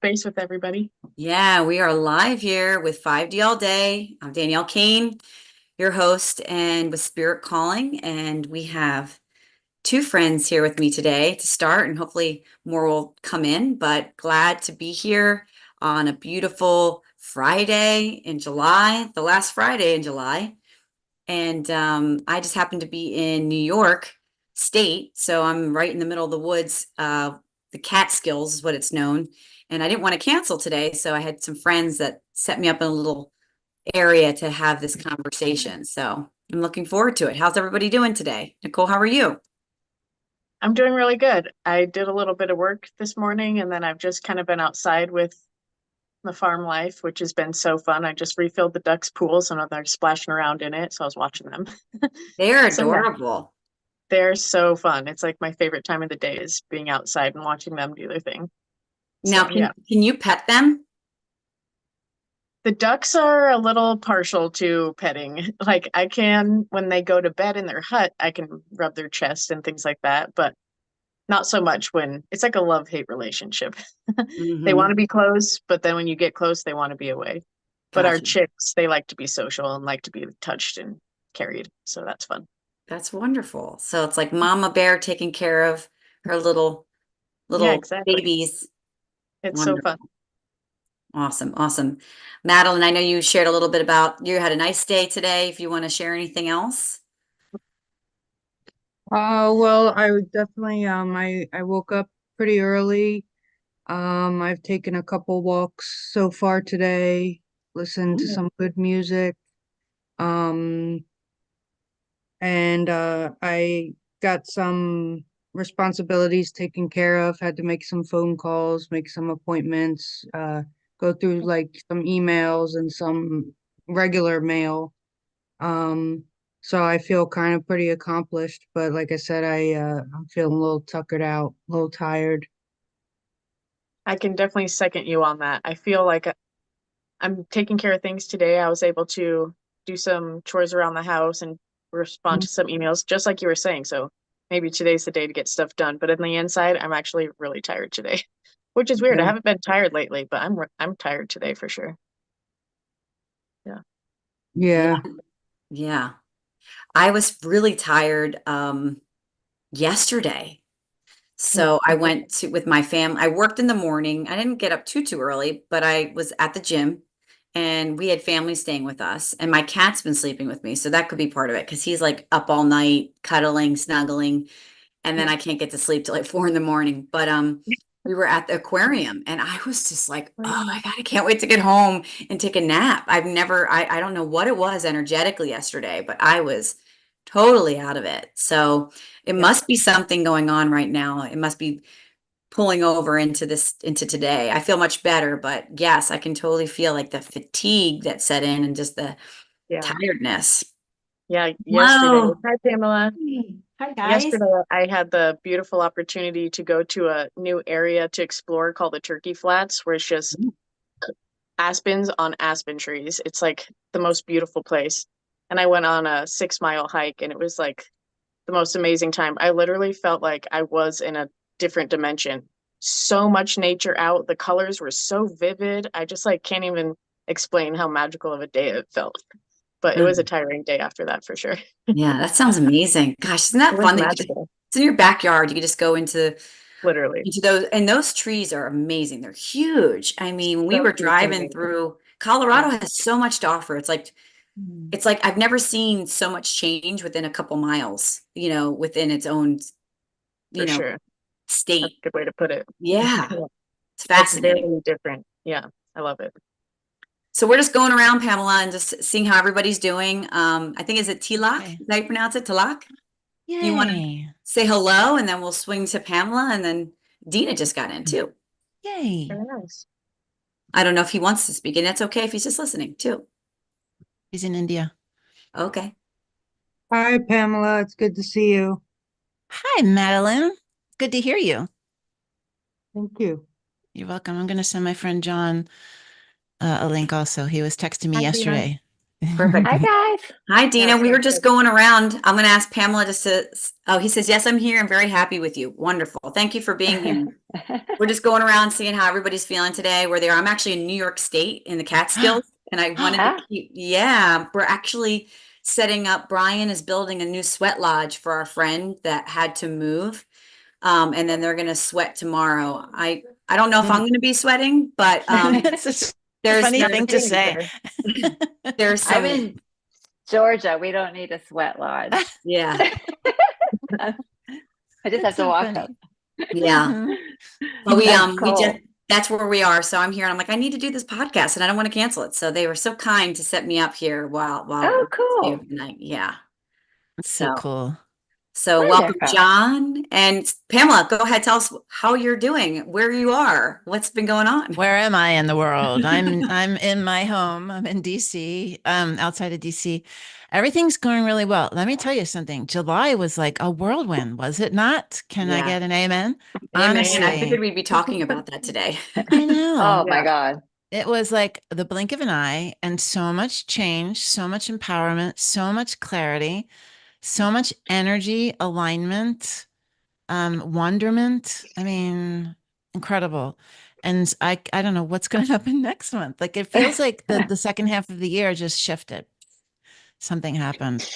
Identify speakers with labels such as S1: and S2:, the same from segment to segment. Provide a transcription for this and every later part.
S1: base with everybody.
S2: Yeah, we are live here with 5D All Day. I'm Danielle Kane, your host, and with Spirit Calling. And we have two friends here with me today to start, and hopefully more will come in. But glad to be here on a beautiful Friday in July, the last Friday in July. And I just happened to be in New York State, so I'm right in the middle of the woods. The Catskills is what it's known. And I didn't want to cancel today, so I had some friends that set me up in a little area to have this conversation. So I'm looking forward to it. How's everybody doing today? Nicole, how are you?
S1: I'm doing really good. I did a little bit of work this morning and then I've just kind of been outside with the farm life, which has been so fun. I just refilled the ducks' pools and they're splashing around in it. So I was watching them.
S2: They're
S1: So yeah,
S2: adorable.
S1: they're so fun. It's like my favorite time of the day is being outside and watching them do their thing.
S2: Now,
S1: So yeah.
S2: can you pet them?
S1: The ducks are a little partial to petting. Like I can, when they go to bed in their hut, I can rub their chest and things like that. But not so much when it's like a love-hate relationship. They want to
S2: Hmm.
S1: be close, but then when you get close, they want to be away. But our
S2: Gotcha.
S1: chicks, they like to be social and like to be touched and carried. So that's fun.
S2: That's wonderful. So it's like Mama Bear taking care of her
S1: Yeah,
S2: little
S1: exactly.
S2: babies.
S1: It's so fun.
S2: Wonderful. Awesome. Awesome. Madeline, I know you shared a little bit about you had a nice day today. If you want to share anything else.
S3: Well, I would definitely I woke up pretty early. I've taken a couple walks so far today, listened to
S2: Mm.
S3: some good music. Um, and I got some responsibilities taken care of, had to make some phone calls, make some appointments, go through like some emails and some regular mail. Um, so I feel kind of pretty accomplished, but like I said, I'm feeling a little tuckered out, a little tired.
S1: I can definitely second you on that. I feel like I'm taking care of things today. I was able to do some chores around the house and respond to some emails, just like you were saying. So maybe today's the day to get stuff done. But in the inside, I'm actually really tired today, which is weird. I
S3: Yeah.
S1: haven't been tired lately, but I'm tired today for sure. Yeah.
S2: Yeah.
S3: Yeah.
S2: Yeah. I was really tired yesterday.
S1: Mm.
S2: So I went to with my family. I worked in the morning. I didn't get up too early, but I was at the gym and we had family staying with us. And my cat's been sleeping with me. So that could be part of it because he's like up all night, cuddling, snuggling. And then
S1: Yeah.
S2: I can't get to sleep till like 4 in the morning. But we were at the aquarium and I was just like, oh my God, I can't wait to get home and take a nap. I don't know what it was energetically yesterday, but I was totally out of it. So it
S1: Yeah.
S2: must be something going on right now. It must be pulling over into today. I feel much better, but yes, I can totally feel like the fatigue that set in and just the
S1: Yeah.
S2: tiredness.
S1: Yeah. Yesterday.
S2: Whoa.
S1: Hi, Pamela.
S2: Hi guys.
S1: Yesterday, I had the beautiful opportunity to go to a new area to explore called the Turkey Flats, where it's just aspens on aspen trees. It's like the most beautiful place. And I went on a 6 mile hike and it was like the most amazing time. I literally felt like I was in a different dimension. So much nature out. The colors were so vivid. I just like can't even explain how magical of a day it felt. But it was a tiring day after that for sure.
S2: Yeah, that sounds amazing. Gosh, isn't
S1: It
S2: that
S1: was
S2: fun that
S1: magical,
S2: it's in your backyard. You can just go
S1: literally.
S2: into those, and those trees are amazing. They're huge. I mean, when we
S1: So
S2: were
S1: huge and
S2: driving
S1: amazing.
S2: through,
S1: Yeah,
S2: Colorado has so much to offer.
S1: mm,
S2: It's like I've never seen so much change within a couple miles, within its own, you
S1: for
S2: know,
S1: sure. That's
S2: state.
S1: a good way to put it.
S2: Yeah,
S1: Yeah,
S2: it's
S1: it's
S2: fascinating.
S1: very different. Yeah, I love it.
S2: So we're just going around, Pamela, and just seeing how everybody's doing. I think is it Tilak?
S4: Okay.
S2: Is that how you pronounce it? Tilak? You want to
S4: Yay.
S2: say hello, and then we'll swing to Pamela, and then Dina just got in too.
S4: Yay.
S1: Very nice.
S2: I don't know if he wants to speak, and that's okay if he's just listening too.
S4: He's in India.
S2: Okay.
S3: Hi, Pamela. It's good to see you.
S4: Hi, Madeline. Good to hear you.
S3: Thank you.
S4: You're welcome. I'm going to send my friend John a link also. He was texting me
S1: Hi, Dina.
S4: yesterday.
S2: Perfect.
S5: Hi, guys.
S2: Hi, Dina.
S1: Yeah,
S2: We were
S1: sounds
S2: just
S1: good.
S2: going around. I'm going to ask Pamela oh, he says, yes, I'm here. I'm very happy with you. Wonderful. Thank you for being here. We're just going around seeing how everybody's feeling today, where they are. I'm actually in New York State in the Catskills, and I wanted to
S5: Ah,
S2: yeah, we're actually setting up. Brian is building a new sweat lodge for our friend that had to move. And then they're going to sweat tomorrow. I don't know if I'm going to be sweating, but
S4: It's such a
S2: there's
S4: funny
S1: Not
S4: thing
S1: the
S4: to
S1: thing,
S4: say.
S1: sir.
S2: there's
S5: I'm
S2: some
S5: in Georgia. We don't need a sweat lodge.
S2: yeah.
S5: I just
S4: That's
S5: have to
S4: so
S5: walk up.
S4: funny.
S2: Yeah.
S4: Mhm.
S2: But
S5: That's
S2: we just
S5: cool.
S2: that's where we are. So I'm here and I'm like, I need to do this podcast and I don't want to cancel it. So they were so kind to set me up here while
S5: Oh,
S2: we stay
S5: cool.
S2: overnight. Yeah.
S4: That's so
S2: So
S4: cool.
S2: welcome,
S5: Wonderful.
S2: John and Pamela. Go ahead, tell us how you're doing, where you are, what's been going on.
S4: Where am I in the world? I'm in my home. I'm in DC, outside of DC. Everything's going really well. Let me tell you something. July was like a whirlwind, was it not? Can I
S2: Yeah.
S4: get an amen?
S2: Amen. I
S4: Honestly,
S2: figured we'd be talking about that today.
S4: I know.
S5: Oh my
S1: Yeah.
S5: God.
S4: It was like the blink of an eye and so much change, so much empowerment, so much clarity, so much energy, alignment, wonderment. I mean, incredible. And I don't know what's going to happen next month. Like it feels like the second half of the year just shifted. Something happened.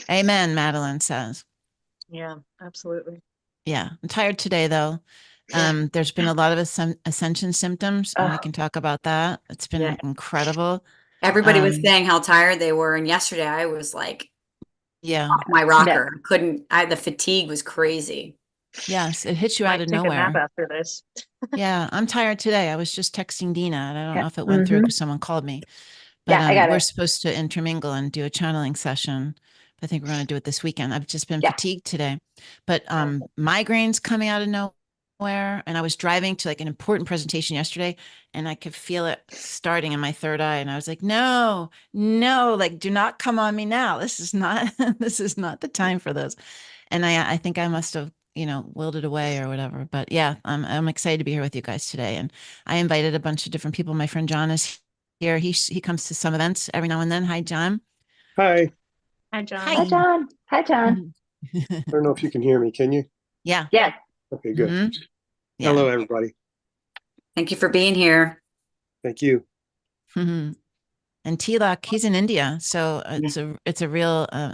S4: Amen, Madeline says.
S1: Yeah, absolutely.
S4: Yeah, I'm tired today though.
S2: Yeah.
S4: There's been a lot of ascension symptoms, and we
S5: Oh,
S4: can talk about that. It's
S2: Yeah.
S4: been incredible.
S2: Everybody was
S4: Um,
S2: saying how tired they were. And yesterday I was like
S4: yeah,
S2: off my
S5: no.
S2: rocker. The fatigue was crazy.
S4: yes, it hits you out
S1: Might
S4: of
S1: take a nap
S4: nowhere.
S1: after this.
S4: Yeah, I'm tired today. I was just texting Dina, and I don't
S5: Yeah.
S4: know if it went through
S5: Mm-hmm.
S4: because someone called me. But
S5: Yeah, I got
S4: we're
S5: it.
S4: supposed to intermingle and do a channeling session. I think we're going to do it this weekend. I've just been
S5: Yeah.
S4: fatigued today, but migraines coming out of nowhere. And I was driving to like an important presentation yesterday, and I could feel it starting in my third eye. And I was like, no, no, like do not come on me now. This is not this is not the time for this. And I think I must have willed it away or whatever. But yeah, I'm excited to be here with you guys today. And I invited a bunch of different people. My friend John is here. He comes to some events every now and then. Hi, John.
S6: Hi.
S1: Hi,
S5: Hi,
S1: John.
S4: Hi.
S5: John. Hi, John.
S6: I don't know if you can hear me. Can you?
S4: Yeah.
S5: Yes.
S6: Okay, good.
S4: Mhm. Yeah.
S6: Hello, everybody.
S2: Thank you for being here.
S6: Thank you.
S4: Mhm. And Tilak, he's in India, so it's a real
S5: Yeah.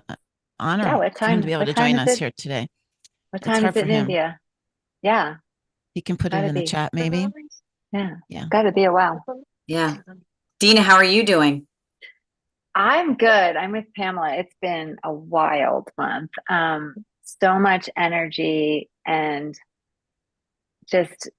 S4: honor
S5: What
S4: for him to
S5: time?
S4: be able
S5: What
S4: to
S5: time
S4: join
S5: is
S4: us
S5: it?
S4: here today.
S5: What
S4: It's
S5: time is
S4: hard
S5: it
S4: for
S5: in
S4: him.
S5: India? Yeah.
S4: He can put it
S5: Gotta
S4: in the
S5: be.
S4: chat, maybe.
S5: Yeah.
S4: Yeah.
S5: Gotta be a while.
S2: Yeah. Dina, how are you doing?
S5: I'm good. I'm with Pamela. It's been a wild month. So much energy and just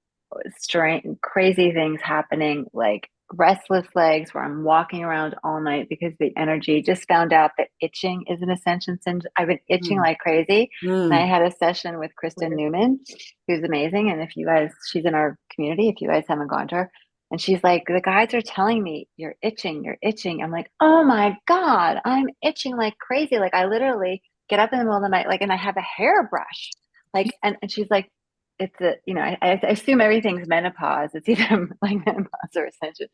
S5: strange, crazy things happening, like restless legs where I'm walking around all night because the energy. Just found out that itching is an ascension syndrome. I've been itching
S2: Mm.
S5: like crazy. And I
S2: Mm.
S5: had a session with Kristen Newman, who's amazing. And if you guys, she's in our community, if you guys haven't gone to her, and she's like, the guides are telling me you're itching, you're itching. I'm like, oh my God, I'm itching like crazy. Like I literally get up in the middle of the night, like, and I have a hairbrush. Like, and she's like, it's a, I assume everything's menopause. It's either like menopause or ascension.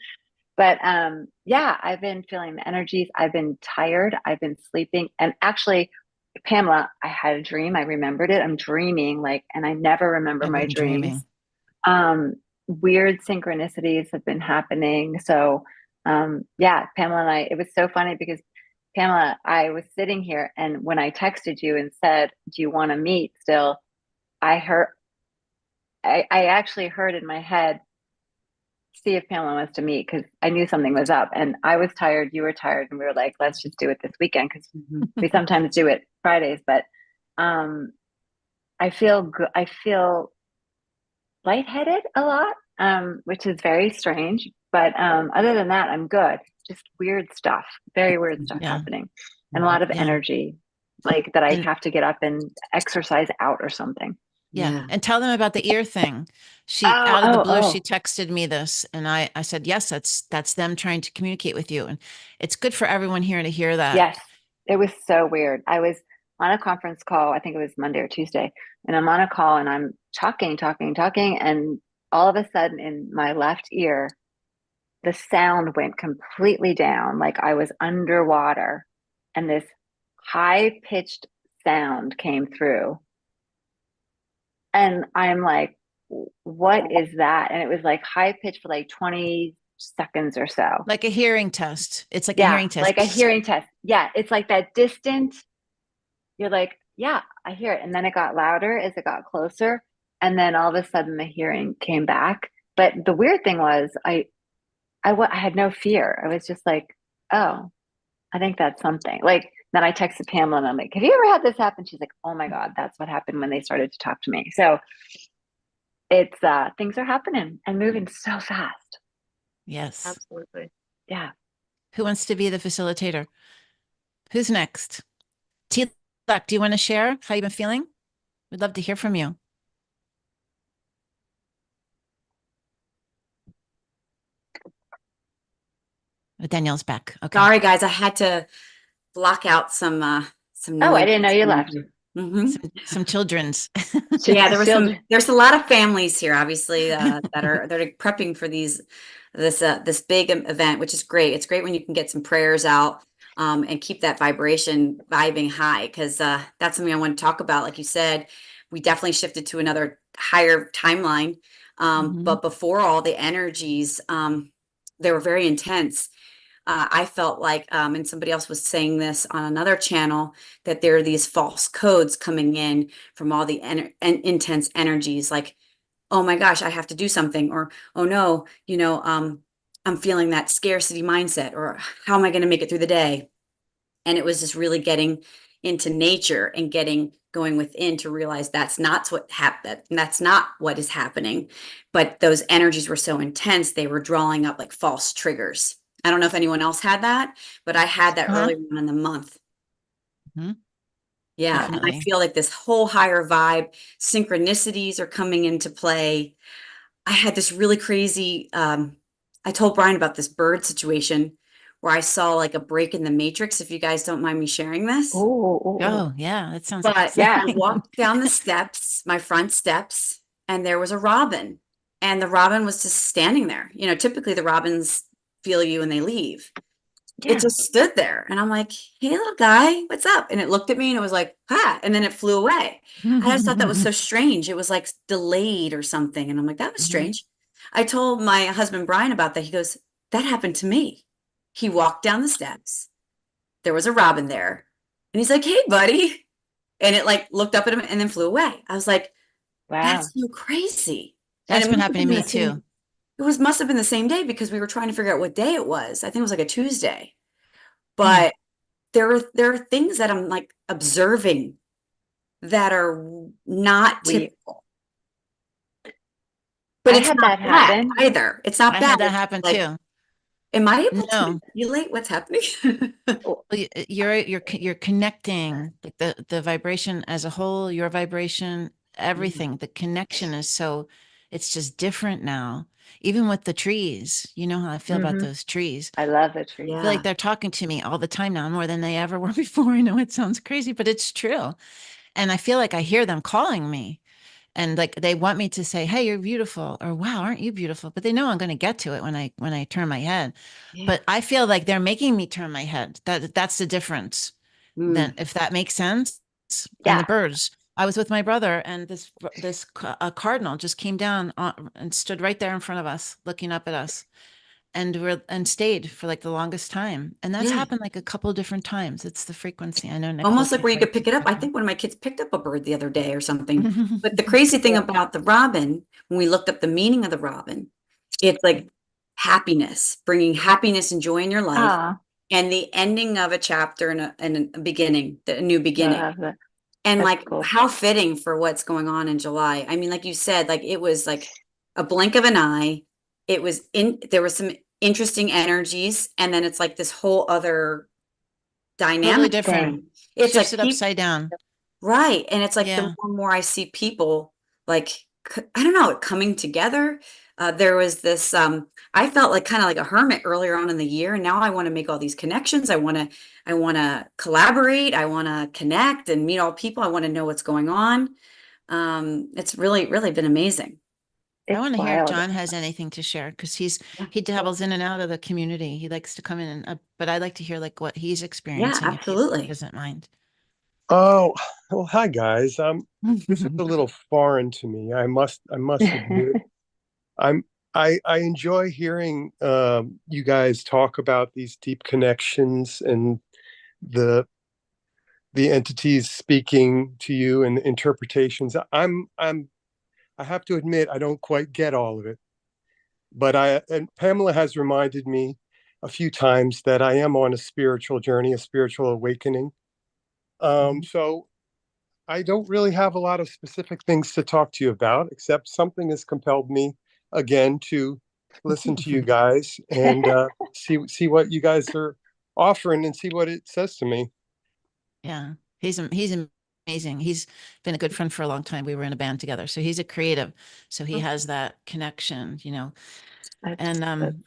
S5: But yeah, I've been feeling the energies. I've been tired. I've been sleeping. And actually, Pamela, I had a dream. I remembered it. I'm dreaming like, and I never remember
S4: I've
S5: my
S4: been
S5: dreams.
S4: dreaming.
S5: Weird synchronicities have been happening. So yeah, Pamela and I, it was so funny because Pamela, I was sitting here and when I texted you and said, do you want to meet still? I heard, I actually heard in my head, see if Pamela wants to meet because I knew something was up and I was tired, you were tired, and we were like, let's just do it this weekend because we sometimes do it Fridays. But I feel good. I feel lightheaded a lot, which is very strange. But other than that, I'm good. Just weird stuff, very weird stuff
S4: Yeah.
S5: happening, and a lot of
S4: Yeah.
S5: energy, like that I
S4: And
S5: have to get up and exercise out or something.
S4: yeah.
S2: Yeah.
S4: And tell them about the ear thing. She
S5: Oh,
S4: out of the blue, she
S5: oh.
S4: texted me this and I said, yes, that's them trying to communicate with you. And it's good for everyone here to hear that.
S5: Yes, it was so weird. I was on a conference call, I think it was Monday or Tuesday, and I'm on a call and I'm talking, and all of a sudden in my left ear, the sound went completely down, like I was underwater, and this high pitched sound came through. And I'm like, what is that? And it was like high pitched for like 20 seconds or so.
S4: Like a hearing test. It's like a
S5: Yeah,
S4: hearing test.
S5: like a hearing test. Yeah, it's like that distant. You're like, yeah, I hear it. And then it got louder as it got closer. And then all of a sudden the hearing came back. But the weird thing was, I had no fear. I was just like, oh, I think that's something. Like, then I texted Pamela and I'm like, have you ever had this happen? She's like, oh my God, that's what happened when they started to talk to me. So it's things are happening and moving so fast.
S4: Yes.
S1: Absolutely.
S5: Yeah.
S4: Who wants to be the facilitator? Who's next? T-Luck, do you want to share how you've been feeling? We'd love to hear from you. Oh, Danielle's back. Okay.
S2: Sorry, guys, I had to block out some noise.
S5: Oh, I didn't know you left.
S4: Some children's.
S2: Yeah,
S5: Children.
S2: there's a lot of families here, obviously, that are prepping for this big event, which is great. It's great when you can get some prayers out and keep that vibration vibing high, because that's something I want to talk about. Like you said, we definitely shifted to another higher timeline. But before all the energies, they were very intense. I felt like, and somebody else was saying this on another channel, that there are these false codes coming in from all the intense energies, like, oh my gosh, I have to do something, or, oh no, I'm feeling that scarcity mindset, or how am I going to make it through the day? And it was just really getting into nature and going within to realize that's not what happened. That's not what is happening. But those energies were so intense, they were drawing up like false triggers. I don't know if anyone else had that, but I had that early on in the month. Yeah.
S4: Definitely.
S2: And I feel like this whole higher vibe, synchronicities are coming into play. I had this really crazy, I told Brian about this bird situation where I saw like a break in the matrix, if you guys don't mind me sharing this.
S4: Oh, yeah, that sounds
S2: But yeah, I
S4: exciting.
S2: walked down the steps, my front steps, and there was a robin. And the robin was just standing there. Typically the robins feel you and they leave.
S5: Yeah.
S2: It just stood there. And I'm like, hey, little guy, what's up? And it looked at me and it was like, ha. And then it flew away. I just thought that was so strange. It was like delayed or something. And I'm like, that was strange. I told my husband, Brian, about that. He goes, that happened to me. He walked down the steps. There was a robin there. And he's like, hey, buddy. And it like looked up at him and then flew away. I was like,
S5: Wow.
S2: that's so crazy.
S4: That's
S2: And
S4: been happening to me too.
S2: It must have been the same day, because we were trying to figure out what day it was. I think it was like a Tuesday. But there are things that I'm like observing that are not typical. But
S5: I
S2: it's
S5: had
S2: not
S5: that happen.
S2: bad either. It's not
S4: I
S2: bad.
S4: had that
S2: It's
S4: happen
S2: like,
S4: too.
S2: am I able to
S4: No.
S2: manipulate what's happening?
S4: Well, you're connecting like the vibration as a whole, your vibration, everything. The connection is it's just different now. Even with the trees, you know how I feel about those trees.
S5: I love the tree.
S4: I feel like they're talking to me all the time now, more than they ever were before. I know it sounds crazy, but it's true. And I feel like I hear them calling me, and like they want me to say, hey, you're beautiful, or wow, aren't you beautiful? But they know I'm going to get to it when I turn my head.
S5: Yeah.
S4: But I feel like they're making me turn my head. That's the difference. Then, if that makes sense. And the birds. I was with my brother, and this cardinal just came down and stood right there in front of us, looking up at us, and stayed for like the longest time. And that's happened like a couple of different times. It's the frequency. I know. Nicole
S2: Almost like
S4: can
S2: where you could
S4: correct
S2: pick it up. I think one of my kids picked up a bird the other day or something. But the crazy thing about the robin, when we looked up the meaning of the robin, it's like happiness, bringing happiness and joy in your life, and the ending of a chapter and a beginning, a new beginning. And
S5: That's
S2: like,
S5: cool.
S2: how fitting for what's going on in July. I mean, like you said, like it was like a blink of an eye. There was some interesting energies, and then it's like this whole other dynamic
S4: Totally different.
S2: thing. It's
S4: Shifts
S2: like
S4: it upside down.
S2: right. And it's like the
S4: Yeah.
S2: more and more I see people like, I don't know, coming together. There was this, I felt like kind of like a hermit earlier on in the year. And now I want to make all these connections. I want to collaborate. I want to connect and meet all people. I want to know what's going on. It's really, really been amazing.
S4: I
S5: It's
S4: want to hear if
S5: wild.
S4: John has anything to share because
S2: Yeah.
S4: he dabbles in and out of the community. He likes to come in but I'd like to hear like what he's
S2: Yeah,
S4: experiencing if he
S2: absolutely.
S4: doesn't mind.
S6: Oh, well, hi guys. This is a little foreign to me. I must admit. I'm I enjoy hearing you guys talk about these deep connections and the the entities speaking to you and interpretations. I have to admit I don't quite get all of it, but I and Pamela has reminded me a few times that I am on a spiritual journey, a spiritual awakening. So I don't really have a lot of specific things to talk to you about, except something has compelled me again to listen to you guys and see what you guys are offering and see what it says to me.
S4: Yeah, he's amazing. He's been a good friend for a long time. We were in a band together, so he's a creative. So he has that connection, you know. And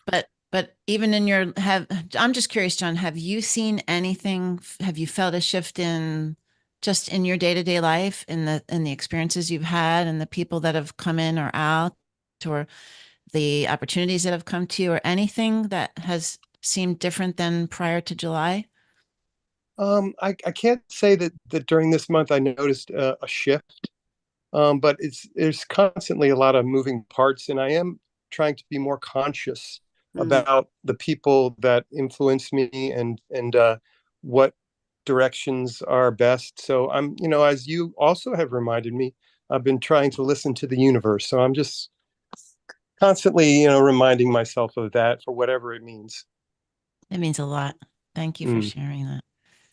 S4: but even in your I'm just curious, John, have you seen anything? Have you felt a shift in just in your day-to-day life, in the experiences you've had, and the people that have come in or out, or the opportunities that have come to you, or anything that has seemed different than prior to July?
S6: I can't say that during this month I noticed a shift, but there's constantly a lot of moving parts, and I am trying to be more conscious
S2: Mm.
S6: about the people that influence me and what directions are best. So as you also have reminded me, I've been trying to listen to the universe. So I'm just constantly, reminding myself of that for whatever it means.
S4: It means a lot. Thank you for
S6: Mm.
S4: sharing that.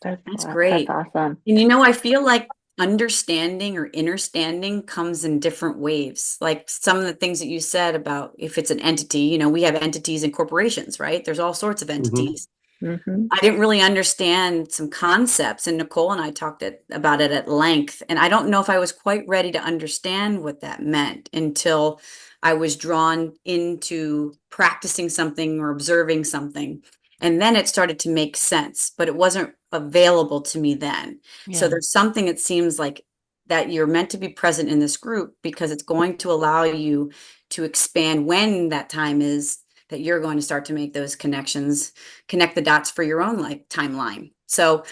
S2: That's
S5: That's
S2: great.
S5: awesome.
S2: And I feel like understanding or understanding comes in different waves. Like some of the things that you said about if it's an entity, we have entities and corporations, right? There's all sorts of
S6: Hmm.
S2: entities.
S5: Hmm.
S2: I didn't really understand some concepts, and Nicole and I talked about it at length. And I don't know if I was quite ready to understand what that meant until I was drawn into practicing something or observing something. And then it started to make sense, but it wasn't available to me then. So
S4: Yeah.
S2: there's something it seems like that you're meant to be present in this group because it's going to allow you to expand when that time is that you're going to start to make those connections, connect the dots for your own like timeline. So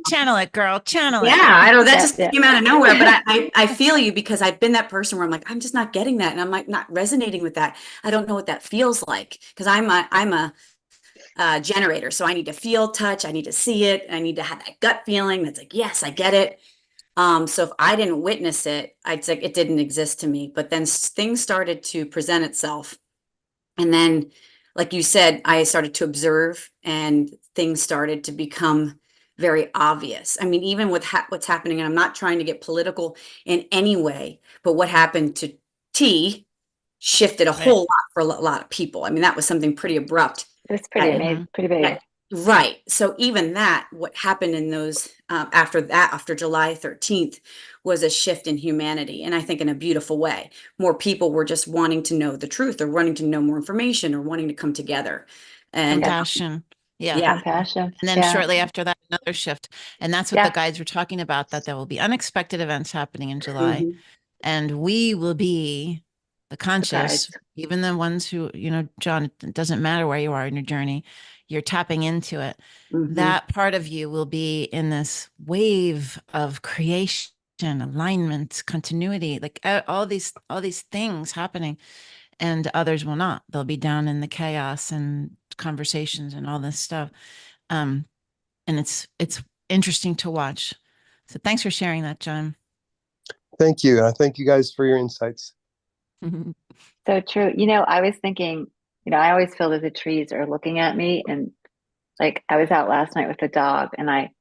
S4: Channel it, girl. Channel
S2: yeah,
S4: it.
S2: I know that
S5: Yeah,
S2: just
S5: yeah.
S2: came out of nowhere, but I feel you because I've been that person where I'm like, I'm just not getting that. And I'm like not resonating with that. I don't know what that feels like because I'm a generator. So I need to feel, touch, I need to see it. I need to have that gut feeling that's like, yes, I get it. So if I didn't witness it, I'd say it didn't exist to me. But then things started to present itself. And then, like you said, I started to observe and things started to become very obvious. I mean, even with what's happening, and I'm not trying to get political in any way, but what happened to T shifted a
S4: Right.
S2: whole lot for a lot of people. I mean, that was something pretty abrupt.
S5: It's pretty
S2: That,
S5: amazing,
S4: Mhm.
S5: pretty big.
S2: that right. So even that, what happened in those after July 13th, was a shift in humanity, and I think in a beautiful way. More people were just wanting to know the truth, or wanting to know more information, or wanting to come together. And
S5: Yeah.
S4: Compassion. Yeah.
S2: yeah,
S5: Compassion.
S4: And then
S5: Yeah.
S4: shortly after that, another shift. And that's what the
S5: Yeah.
S4: guides were talking about, that there will be unexpected events happening in July.
S2: mhm,
S4: And we will be the conscious,
S5: Guides.
S4: even the ones who, John, it doesn't matter where you are in your journey, you're tapping into it.
S2: mhm,
S4: That part of you will be in this wave of creation, alignment, continuity, like all these things happening, and others will not. They'll be down in the chaos and conversations and all this stuff. Um, and it's interesting to watch. So thanks for sharing that, John.
S6: Thank you. Thank you guys for your insights.
S5: So true. I was thinking, I always feel that the trees are looking at me. And like I was out last night with the dog and I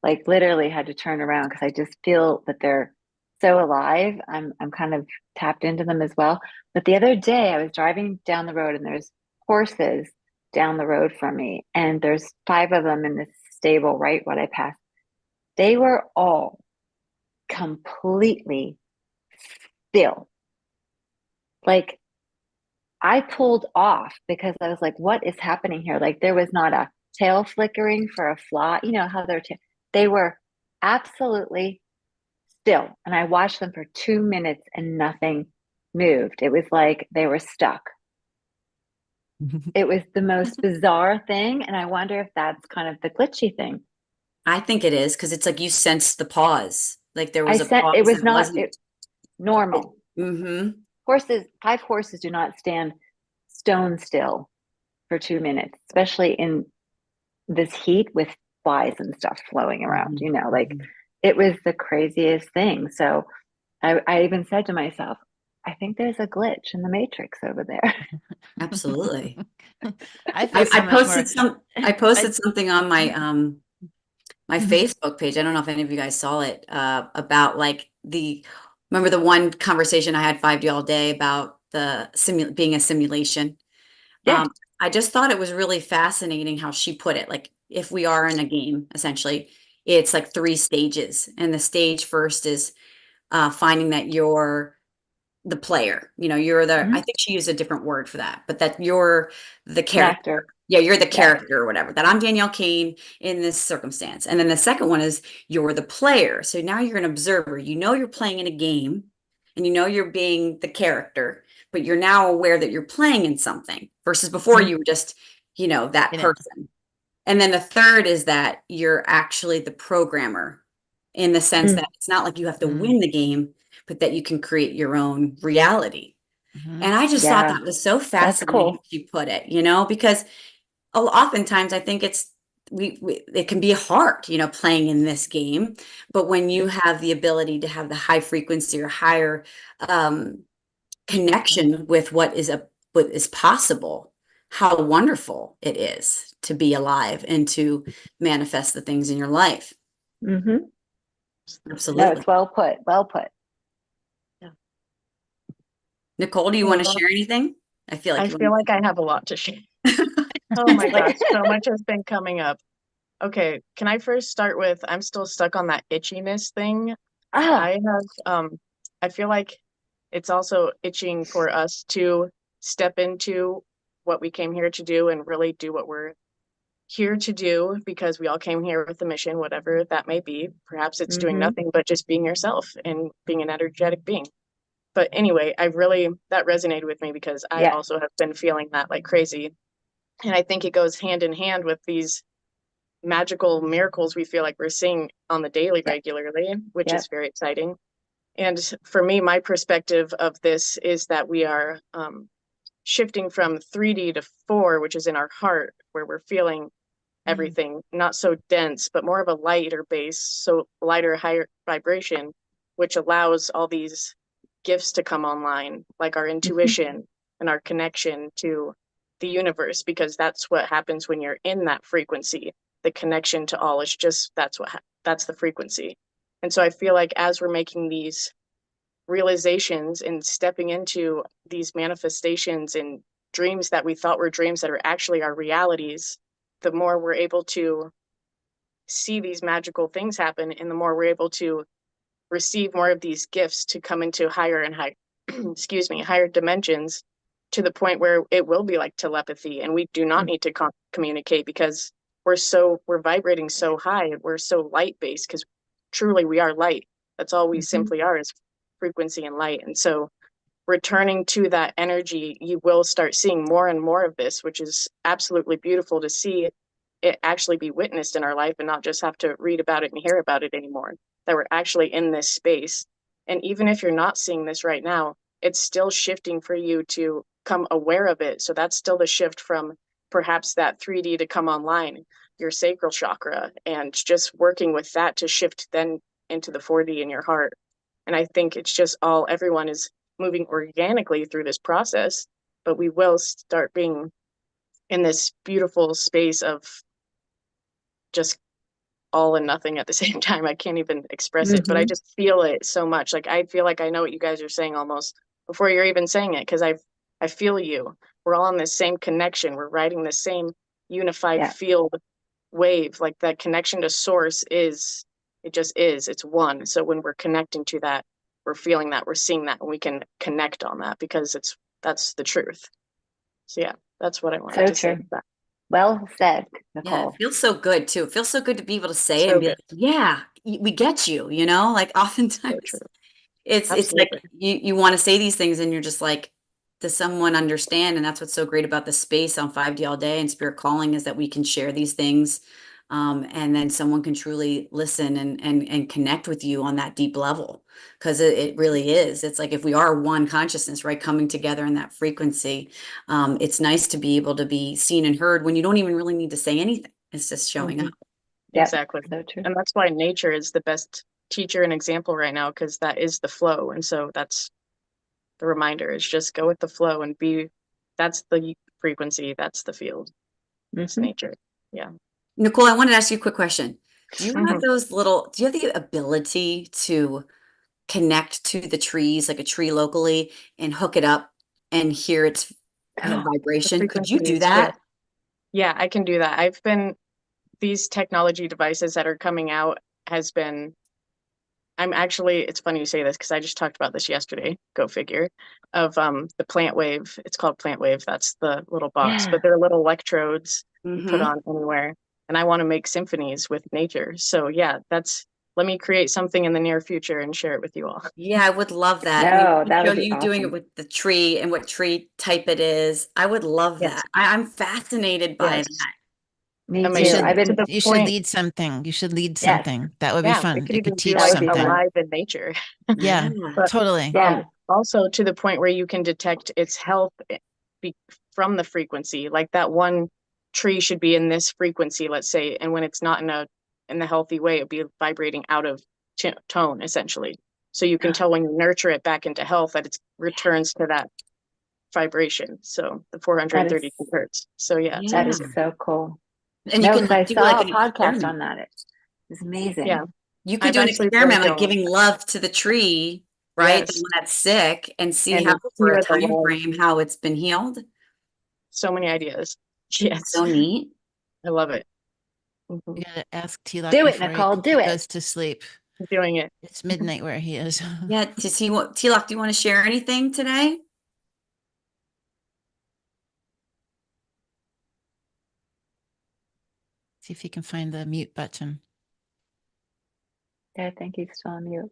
S5: like literally had to turn around because I just feel that they're so alive. I'm kind of tapped into them as well. But the other day I was driving down the road and there's horses down the road from me. And there's 5 of them in this stable right when I passed. They were all completely still. Like I pulled off because I was like, what is happening here? Like there was not a tail flickering for a fly. You know how they were absolutely still. And I watched them for 2 minutes and nothing moved. It was like they were stuck. It was the most bizarre thing. And I wonder if that's kind of the glitchy thing.
S2: I think it is because it's like you sensed the pause. Like there
S5: I
S2: was a
S5: said it
S2: pause
S5: was
S2: and it
S5: not
S2: wasn't.
S5: normal.
S2: Mm-hmm.
S5: Horses, 5 horses do not stand stone still for 2 minutes, especially in this heat with flies and stuff flowing around, like it was the craziest thing. So I even said to myself, I think there's a glitch in the matrix over there.
S2: Absolutely.
S4: I feel so
S2: I
S4: much more.
S2: posted I posted something on my my Facebook page. I don't know if any of you guys saw it, about like remember the one conversation I had 5D all day about the being a simulation.
S5: Yeah.
S2: I just thought it was really fascinating how she put it. Like if we are in a game, essentially, it's like 3 stages. And the stage first is finding that you're the player. You're I think she used a different word for that, but that you're the
S5: An
S2: character.
S5: actor.
S2: Yeah, you're the
S5: Yeah.
S2: character or whatever, that I'm Danielle Kane in this circumstance. And then the second one is you're the player. So now you're an observer. You're playing in a game and you're being the character, but you're now aware that you're playing in something versus before you were just, that
S4: In it.
S2: person. And then the third is that you're actually the programmer in the sense that it's not like you have to win the game, but that you can create your own reality. And I just thought
S5: Yeah.
S2: that was so
S5: That's
S2: fascinating
S5: cool.
S2: how she put it, because oftentimes I think it can be hard, playing in this game. But when you have the ability to have the high frequency or higher connection with what is possible, how wonderful it is to be alive and to manifest the things in your life.
S5: Mm-hmm. No,
S2: Absolutely.
S5: it's well put. Well put.
S2: Nicole, do you want to share anything? I feel like
S1: I have a lot to share. Oh my gosh, so much has been coming up. Okay, can I first start with I'm still stuck on that itchiness thing. I feel like it's also itching for us to step into what we came here to do and really do what we're here to do, because we all came here with a mission, whatever that may be. Perhaps it's doing nothing but just being yourself and being an energetic being. But anyway, that resonated with me because I also have been feeling that like crazy. And I think it goes hand in hand with these magical miracles we feel like we're seeing on the daily regularly, which is very exciting. And for me, my perspective of this is that we are shifting from 3D to 4, which is in our heart, where we're feeling everything, not so dense, but more of a lighter base, so lighter, higher vibration, which allows all these gifts to come online, like our intuition and our connection to the universe, because that's what happens when you're in that frequency. The connection to all is just that's the frequency. And so I feel like as we're making these realizations and stepping into these manifestations and dreams that we thought were dreams that are actually our realities, the more we're able to see these magical things happen, and the more we're able to receive more of these gifts to come into higher and higher higher dimensions, to the point where it will be like telepathy and we do not need to communicate, because we're vibrating so high, we're so light based, because truly we are light. That's all we simply are, is frequency and light. And so returning to that energy, you will start seeing more and more of this, which is absolutely beautiful to see it actually be witnessed in our life and not just have to read about it and hear about it anymore, that we're actually in this space. And even if you're not seeing this right now, it's still shifting for you to come aware of it. So that's still the shift from perhaps that 3D to come online, your sacral chakra, and just working with that to shift then into the 4D in your heart. And I think it's just everyone is moving organically through this process, but we will start being in this beautiful space of just all and nothing at the same time. I can't even express it, but I just feel it so much. Like I feel like I know what you guys are saying almost before you're even saying it, because I feel you. We're all in the same connection. We're riding the same unified field wave. Like that connection to source it just is. It's one. So when we're connecting to that, we're feeling that, we're seeing that, and we can connect on that, because that's the truth. So yeah, that's what I wanted to say.
S5: Well said,
S2: Yeah,
S5: Nicole.
S2: it feels so good too. It feels so good to be able to say it
S1: So
S2: and be
S1: good.
S2: like, yeah, we get you, like oftentimes It's like
S1: Absolutely.
S2: you want to say these things and you're just like, does someone understand? And that's what's so great about the space on 5D All Day and Spirit Calling is that we can share these things. And then someone can truly listen and connect with you on that deep level. Because it really is. It's like if we are one consciousness, right, coming together in that frequency, it's nice to be able to be seen and heard when you don't even really need to say anything. It's just showing
S1: Mhm.
S2: up.
S5: Yep,
S1: Exactly.
S5: so true.
S1: And that's why nature is the best teacher and example right now, because that is the flow. And so that's the reminder is just go with the flow and that's the frequency, that's the field, it's
S5: Mhm.
S1: nature. Yeah.
S2: Nicole, I wanted to ask you a quick question. Do you have
S1: Mhm.
S2: do you have the ability to connect to the trees, like a tree locally, and hook it up and hear its
S1: The
S2: vibration? Could you do
S1: frequencies, yeah.
S2: that?
S1: Yeah, I can do that. These technology devices that are coming out has been it's funny you say this because I just talked about this yesterday, go figure, of the plant wave. It's called plant wave. That's the little box,
S5: Yeah.
S1: but they're little electrodes you put
S2: Mm-hmm.
S1: on anywhere. And I want to make symphonies with nature. So yeah, let me create something in the near future and share it with you all.
S2: Yeah, I would love that. And
S5: No,
S2: maybe
S5: that
S2: show
S5: would be
S2: you doing it
S5: awesome.
S2: with the tree and what tree type it is. I would love
S1: Yes.
S2: that. I'm fascinated by
S1: Yes.
S2: that.
S5: Me
S4: You
S5: too.
S1: Amazing.
S5: I've
S4: should
S1: To
S5: been,
S1: the
S4: you should
S1: point,
S4: lead something. You should lead
S5: yes,
S4: something. That would be
S1: yeah, we
S4: fun.
S1: could
S4: It
S1: even
S4: could
S1: do
S4: teach
S5: that would
S1: like
S5: be
S1: a
S4: something.
S5: fun.
S1: live in nature.
S2: Yeah.
S4: Yeah,
S1: But
S4: totally.
S5: Yeah.
S1: also to the point where you can detect its health from the frequency. Like that one tree should be in this frequency, let's say, and when it's not in the healthy way, it'd be vibrating out of tone essentially. So you can tell when you nurture it back into health that it returns to that vibration. So the
S5: That is
S1: 432 hertz. So yeah, it's
S2: Yeah.
S1: amazing.
S5: so cool.
S2: And you
S5: No,
S2: can
S5: because I
S2: like do like
S5: saw a
S2: an
S5: podcast
S2: experiment.
S5: on that. It's
S1: Yeah,
S5: amazing.
S2: You could
S1: I've
S2: do an
S1: actually been
S2: experiment like
S1: going.
S2: giving love to the tree, right? The
S1: Yes,
S2: one that's sick, and see how
S1: and
S2: for a
S1: hear the
S2: time
S1: love.
S2: frame how it's been healed.
S1: So many ideas. Yes,
S2: So neat.
S1: I love it. Mhm.
S4: You gotta ask T-Lock
S5: Do it,
S4: before
S5: Nicole.
S4: he
S5: Do it.
S4: goes to sleep.
S1: Doing it.
S4: It's midnight where he is.
S2: Yeah, to see what T-Lock, do you want to share anything today?
S4: See if he can find the mute button.
S5: Yeah, I think he's still on mute.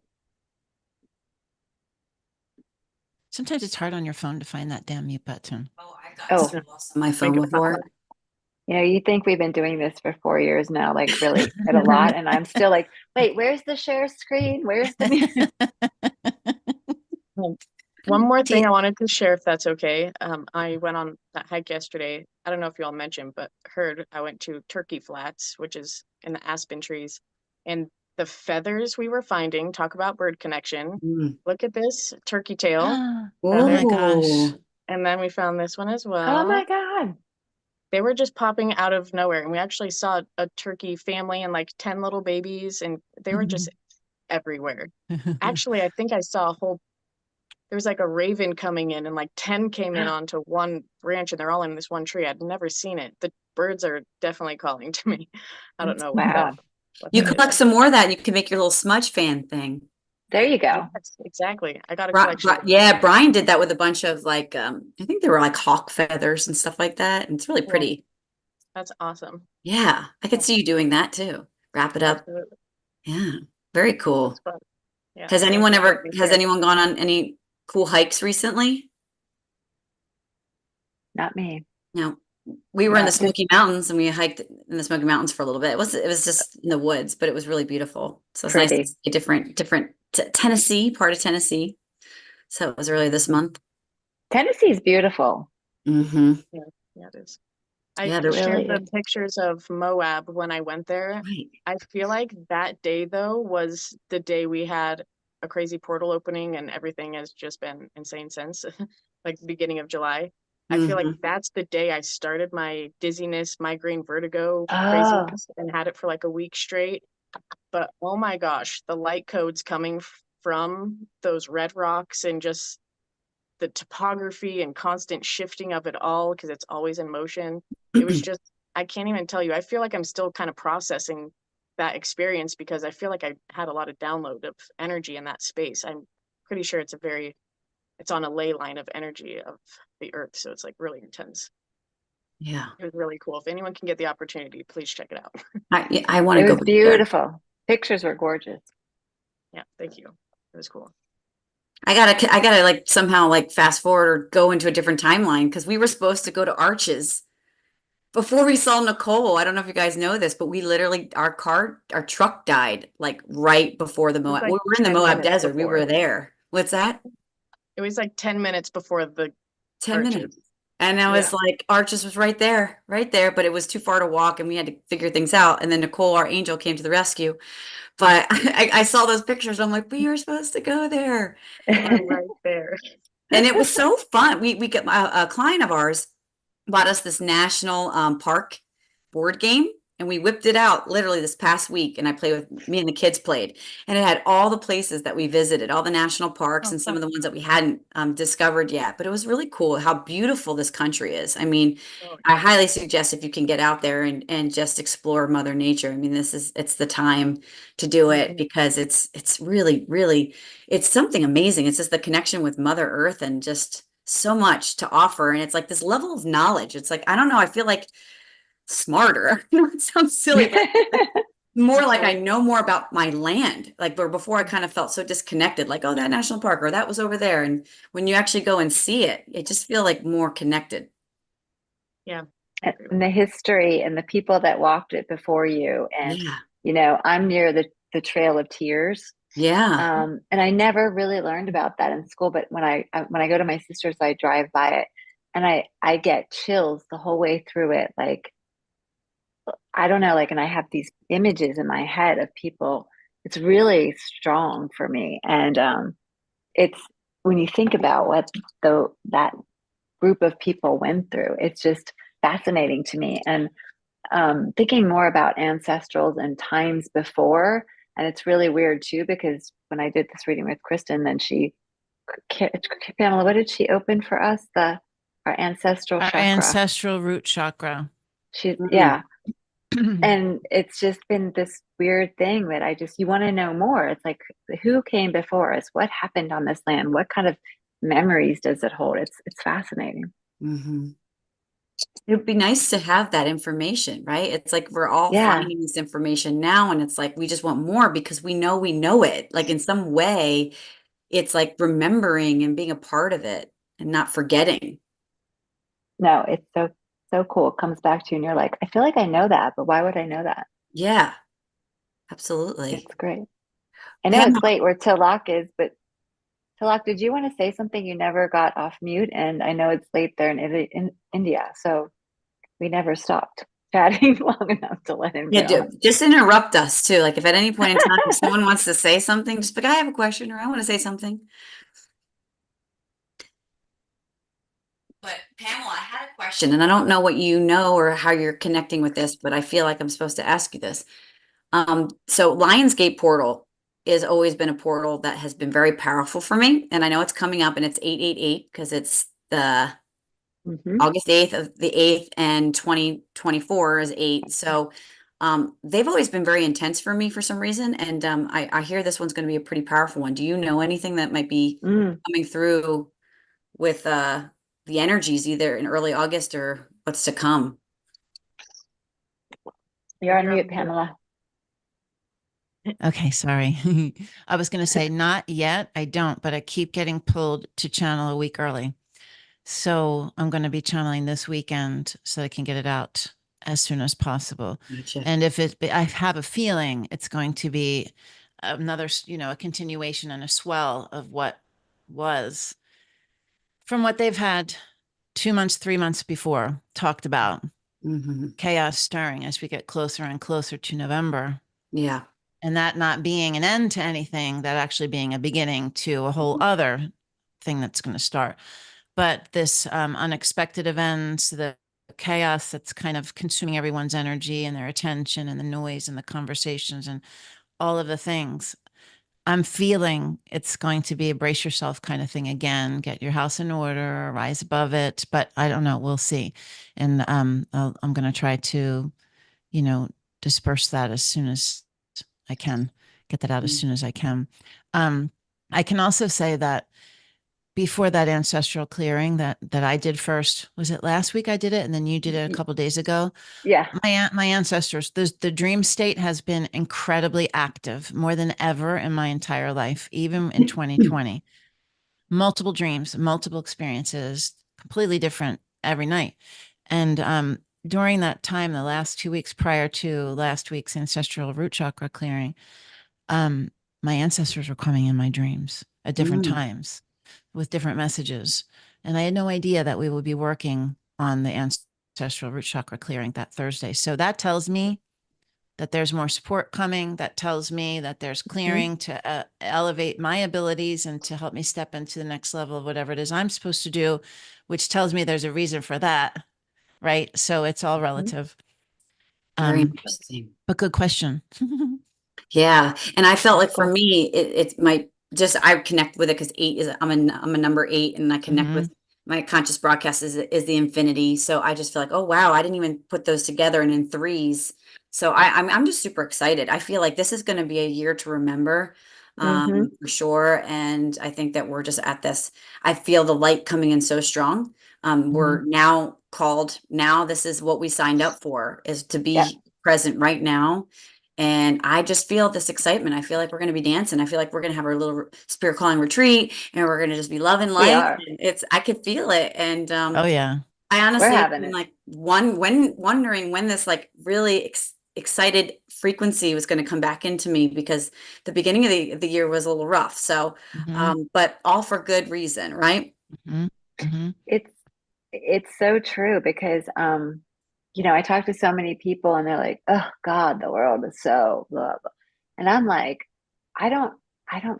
S4: Sometimes it's hard on your phone to find that damn mute button.
S2: Oh, I
S5: Oh,
S2: got lost on my phone
S1: Think about
S2: before.
S5: you think we've been doing this for 4 years now, like really at a lot. And I'm still like, wait, where's the share screen? Where's the mute?
S1: One more thing
S4: T-
S1: I wanted to share, if that's okay. I went on that hike yesterday. I don't know if you all mentioned, but I went to Turkey Flats, which is in the aspen trees. And the feathers we were finding, talk about bird connection.
S2: Mm.
S1: Look at this turkey tail
S4: Oh
S1: feather.
S4: my gosh.
S2: Oh,
S1: And then we found this one as
S5: Oh
S1: well.
S5: my God.
S1: They were just popping out of nowhere. And we actually saw a turkey family and like 10 little babies, and they were just everywhere. Actually, I think I saw there was like a raven coming in and like 10 came in onto one branch and they're all in this one tree. I'd never seen it. The birds are definitely calling to me. I don't know
S5: Wow.
S1: what
S2: you
S1: that
S2: collect
S1: is.
S2: some more of that. You can make your little smudge fan thing.
S5: There you go.
S1: Yes, exactly. I got a collection.
S2: Yeah, Brian did that with a bunch of like, I think they were like hawk feathers and stuff like that. And it's really
S1: Cool.
S2: pretty.
S1: That's awesome.
S2: Yeah, I could see you doing that too. Wrap it up.
S1: Absolutely.
S2: Yeah, very cool.
S1: That's fun. Yeah.
S2: Has
S1: Thank
S2: anyone
S1: you for
S2: ever,
S1: letting me
S2: has
S1: share.
S2: anyone gone on any cool hikes recently?
S5: Not me.
S2: No. We were in
S5: No,
S2: the
S5: just
S2: Smoky Mountains and we hiked in the Smoky Mountains for a little bit. It was just in the woods, but it was really beautiful. So it's nice to
S5: pretty.
S2: see a different Tennessee, part of Tennessee. So it was earlier this month.
S5: Tennessee's beautiful.
S2: Mm-hmm.
S1: Yeah, yeah, it is.
S2: Yeah,
S1: I
S2: there,
S1: shared
S5: Really
S1: the
S5: is.
S1: pictures of Moab when I went there.
S2: right.
S1: I feel like that day, though, was the day we had a crazy portal opening and everything has just been insane since, like the beginning of July. I feel like
S2: Mm-hmm.
S1: that's the day I started my dizziness, migraine, vertigo
S5: Oh,
S1: craziness and had it for like a week straight. But oh my gosh, the light codes coming from those red rocks and just the topography and constant shifting of it all because it's always in motion. It was just, I can't even tell you. I feel like I'm still kind of processing that experience because I feel like I had a lot of download of energy in that space. I'm pretty sure it's on a ley line of energy of the earth. So it's like really intense.
S2: Yeah.
S1: It was really cool. If anyone can get the opportunity, please check it out.
S2: I want
S5: it
S2: to go
S5: was
S2: back there.
S5: beautiful. Pictures were gorgeous.
S1: Yeah, thank you. It was cool.
S2: I gotta like somehow like fast forward or go into a different timeline because we were supposed to go to Arches before we saw Nicole. I don't know if you guys know this, but we literally our truck died like right before the
S1: It was
S2: Moab. We
S1: like
S2: were in the
S1: 10
S2: Moab
S1: minutes
S2: Desert. We
S1: before.
S2: were there. What's that?
S1: It was like 10 minutes before the
S2: 10
S1: Arches.
S2: minutes. And I was
S1: Yeah.
S2: like, Arches was right there, but it was too far to walk and we had to figure things out. And then Nicole, our angel, came to the rescue. But I saw those pictures. I'm like, we were supposed to go there.
S1: We were right there.
S2: And it was so fun. We got a client of ours bought us this national park board game, and we whipped it out literally this past week. And I played with me and the kids played, and it had all the places that we visited, all the national parks,
S1: Oh,
S2: and some of
S1: fun.
S2: the ones that we hadn't discovered yet. But it was really cool how beautiful this country is. I mean,
S1: Oh,
S2: I highly suggest if you can get out there and just explore Mother Nature. I mean, it's the time to do it
S1: mhm.
S2: because it's really it's something amazing. It's just the connection with Mother Earth and just so much to offer. And it's like this level of knowledge. It's like, I don't know, I feel like smarter. I know it sounds silly, but more like I know more about my land. Like where before I kind of felt so disconnected, like, oh, that national park or that was over there. And when you actually go and see it, it just feel like more connected.
S1: Yeah. I agree
S5: And
S1: with
S5: the
S1: that.
S5: history and the people that walked it before you. And,
S2: Yeah.
S5: I'm near the Trail of Tears.
S2: Yeah.
S5: And I never really learned about that in school, but when I go to my sister's, I drive by it and I get chills the whole way through it. Like, I don't know, like, and I have these images in my head of people. It's really strong for me. And it's when you think about what that group of people went through, it's just fascinating to me. And thinking more about ancestrals and times before. And it's really weird too, because when I did this reading with Kristen, then Pamela, what did she open for us? Our ancestral
S4: Our
S5: chakra.
S4: ancestral root chakra.
S2: Mm.
S5: Yeah. And it's just been this weird thing that you want to know more. It's like, who came before us? What happened on this land? What kind of memories does it hold? It's fascinating.
S2: Mhm. It would be nice to have that information, right? It's like we're all
S5: Yeah.
S2: finding this information now, and it's like we just want more because we know it. Like in some way, it's like remembering and being a part of it and not forgetting.
S5: No, it's so cool. It comes back to you and you're like, I feel like I know that, but why would I know that?
S2: Yeah, absolutely.
S5: It's great. I know
S2: Pam,
S5: it's late where Tilak is, but Tilak, did you want to say something? You never got off mute, and I know it's late there in India, so we never stopped chatting long enough to let him
S2: yeah,
S5: know.
S2: just interrupt us too. Like if at any point in time if someone wants to say something, just like I have a question or I want to say something. But Pamela, I had a question, and I don't know what you know or how you're connecting with this, but I feel like I'm supposed to ask you this. So Lionsgate portal has always been a portal that has been very powerful for me. And I know it's coming up and it's 888 because it's the
S5: Hmm.
S2: August 8th of the 8th and 2024 is 8. So they've always been very intense for me for some reason. And I hear this one's going to be a pretty powerful one. Do you know anything that might be
S5: Mm.
S2: coming through with the energies either in early August or what's to come?
S5: You're on
S1: You're
S5: mute,
S1: on mute.
S5: Pamela.
S4: Okay, sorry. I was going to say not yet. I don't, but I keep getting pulled to channel a week early. So I'm going to be channeling this weekend so I can get it out as soon as possible.
S2: Gotcha.
S4: And if I have a feeling it's going to be another, a continuation and a swell of what was from what they've had 2 months, 3 months before talked about
S2: Hmm.
S4: chaos stirring as we get closer and closer to November.
S2: Yeah.
S4: And that not being an end to anything, that actually being a beginning to a whole other thing that's going to start. But this unexpected events, the chaos that's kind of consuming everyone's energy and their attention and the noise and the conversations and all of the things. I'm feeling it's going to be a brace yourself kind of thing again. Get your house in order, rise above it. But I don't know. We'll see. And I'm going to try to, you know, disperse that as soon as I can, get that out as soon as I can. Um, I can also say that before that ancestral clearing that I did first, was it last week I did it, and then you did it a couple of days ago?
S5: Yeah.
S4: My ancestors, the dream state has been incredibly active, more than ever in my entire life, even in 2020. multiple dreams, multiple experiences, completely different every night. And during that time, the last 2 weeks prior to last week's ancestral root chakra clearing, my ancestors were coming in my dreams at different times with different messages. And I had no idea that we would be working on the ancestral root chakra clearing that Thursday. So that tells me that there's more support coming. That tells me that there's clearing to elevate my abilities and to help me step into the next level of whatever it is I'm supposed to do, which tells me there's a reason for that. Right. So it's all relative.
S2: Very interesting.
S4: But good question.
S2: Yeah. And I felt like for me, it's my just I connect with it because 8 is I'm a number 8, and I connect with my conscious broadcast is the infinity. So I just feel like, oh wow, I didn't even put those together, and in threes. So I'm just super excited. I feel like this is going to be a year to remember, for sure. And I think that we're just at this. I feel the light coming in so strong. We're now called. Now this is what we signed up for, is to be present right now. And I just feel this excitement. I feel like we're going to be dancing. I feel like we're going to have our little spirit calling retreat, and we're going to just be loving
S5: We
S2: life.
S5: are.
S2: I could feel it. And
S4: Oh yeah.
S2: I
S5: We're
S2: honestly have
S5: having
S2: been
S5: it.
S2: like wondering when this like really excited frequency was going to come back into me, because the beginning of the year was a little rough. So, but all for good reason, right?
S5: It's so true because you know, I talk to so many people and they're like, oh God, the world is so blah, blah. And I'm like, I don't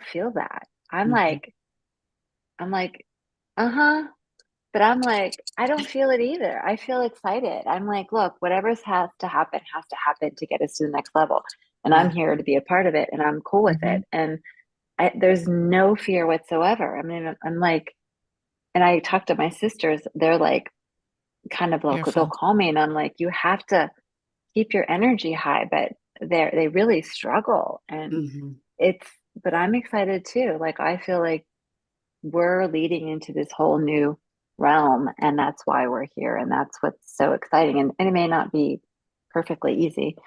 S5: feel that. I'm like, uh-huh. But I'm like, I don't feel it either. I feel excited. I'm like, look, whatever has to happen to get us to the next level. And I'm here to be a part of it, and I'm cool with it. And there's no fear whatsoever. I mean, I'm like, and I talk to my sisters, they're like, kind of local, they'll call me, and I'm like, you have to keep your energy high, but they really struggle. And but I'm excited too. Like, I feel like we're leading into this whole new realm, and that's why we're here, and that's what's so exciting. And it may not be perfectly easy,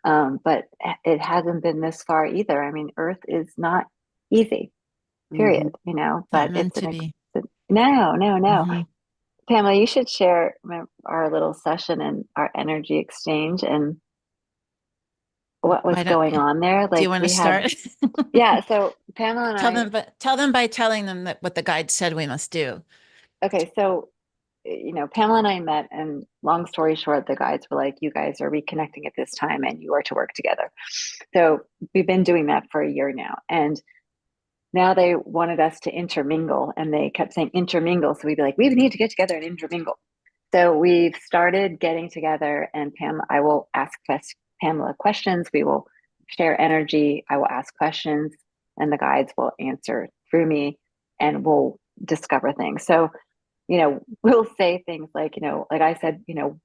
S5: but it hasn't been this far either. I mean, Earth is not easy, period, you know, but
S4: Not meant to be.
S5: No. Pamela, you should share our little session and our energy exchange and what was going on there.
S4: Do you
S5: Like,
S4: want to
S5: we had,
S4: start?
S5: yeah. So Pamela and
S4: tell them by telling them that what the guide said we must do.
S5: okay. So, you know, Pamela and I met, and long story short, the guides were like, you guys are reconnecting at this time and you are to work together. So we've been doing that for a year now. And now they wanted us to intermingle, and they kept saying intermingle. So we'd be like, we need to get together and intermingle. So we've started getting together, and I will ask Pamela questions. We will share energy. I will ask questions, and the guides will answer through me, and we'll discover things. So, you know, we'll say things like, you know, like I said, you know,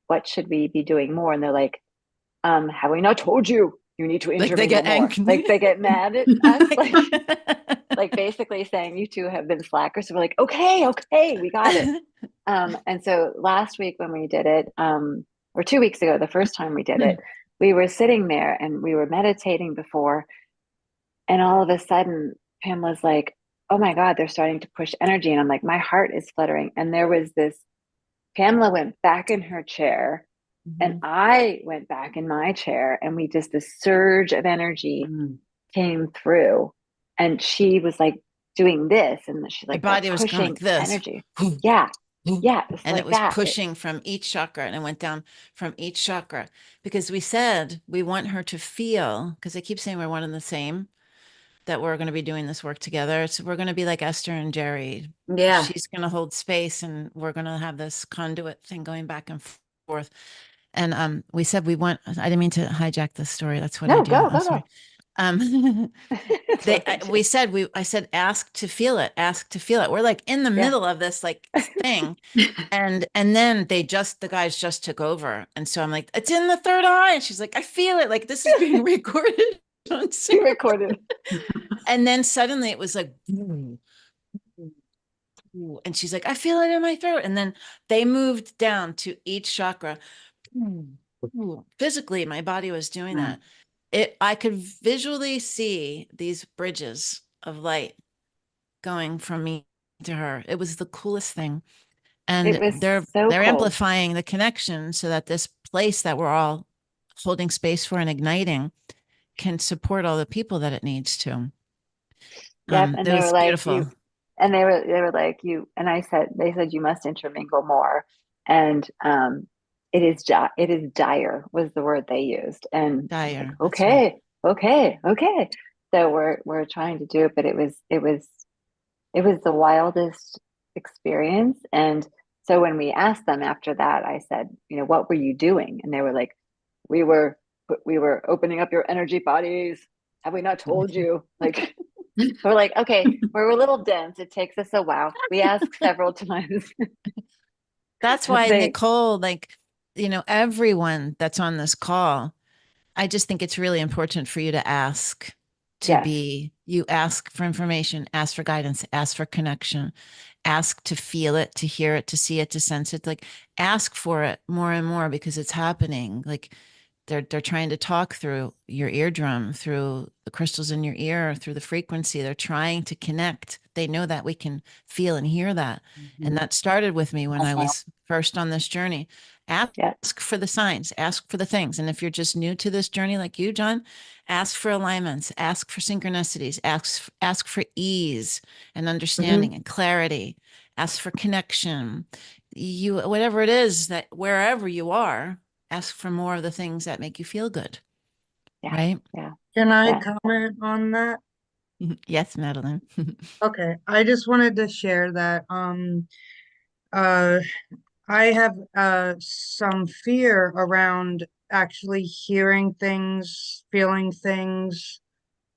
S5: what should we be doing more? And they're like, have we not told you? You need to intermingle
S4: they get
S5: more.
S4: angry.
S5: Like, they get mad at us, like basically saying you two have been slackers. So we're like, okay, we got it. And so last week when we did it, or 2 weeks ago, the first time we did it, we were sitting there and we were meditating before, and all of a sudden Pam was like, oh my God, they're starting to push energy. And I'm like, my heart is fluttering. And there was this, Pamela went back in her chair, and I went back in my chair, and we just, this surge of energy came through, and she was like doing this, and she's like,
S4: the body was going like this.
S5: Energy. Yeah. Yeah.
S4: And
S5: like
S4: it was pushing from each chakra, and it went down from each chakra, because we said we want her to feel, because they keep saying we're one and the same, that we're going to be doing this work together. So we're going to be like Esther and Jerry.
S2: Yeah.
S4: She's going to hold space, and we're going to have this conduit thing going back and forth. And we said we want, I didn't mean to hijack the story. That's what I do.
S5: Go.
S4: I said, ask to feel it, ask to feel it. We're like in the middle of this like thing. And then the guys just took over. And so I'm like, it's in the third eye. And she's like, I feel it. Like, this is being recorded.
S5: Recorded.
S4: And then suddenly it was like, and she's like, I feel it in my throat. And then they moved down to each chakra. Physically, my body was doing that. I could visually see these bridges of light going from me to her. It was the coolest thing.
S5: It
S4: And
S5: was so
S4: they're
S5: cool.
S4: amplifying the connection so that this place that we're all holding space for and igniting can support all the people that it needs to.
S5: Yep. And
S4: It
S5: they were
S4: was
S5: like,
S4: beautiful.
S5: they were like, you, and they said, you must intermingle more. And, it is dire was the word they used. And I was like,
S4: Dire. That's right.
S5: okay, okay, okay. So we're trying to do it, but it was the wildest experience. And so when we asked them after that, I said, what were you doing? And they were like, we were we were opening up your energy bodies. Have we not told you? Like, we're like, okay, we're a little dense. It takes us a while. We asked several times.
S4: That's why
S5: They,
S4: Nicole, like, everyone that's on this call, I just think it's really important for you to ask
S5: yes.
S4: you ask for information, ask for guidance, ask for connection, ask to feel it, to hear it, to see it, to sense it. Like, ask for it more and more because it's happening. Like, they're trying to talk through your eardrum, through the crystals in your ear, through the frequency. They're trying to connect. They know that we can feel and hear that. And that started with me when I was first on this journey. Ask
S5: Yeah.
S4: for the signs, ask for the things. And if you're just new to this journey like you, John, ask for alignments, ask for synchronicities, ask for ease and understanding and clarity, ask for connection. You, whatever it is, that wherever you are, ask for more of the things that make you feel good.
S5: Yeah.
S4: Right?
S5: Yeah.
S3: Can I
S5: Yeah.
S3: comment on that?
S4: Yes, Madeline.
S3: Okay, I just wanted to share that uh I have some fear around actually hearing things, feeling things,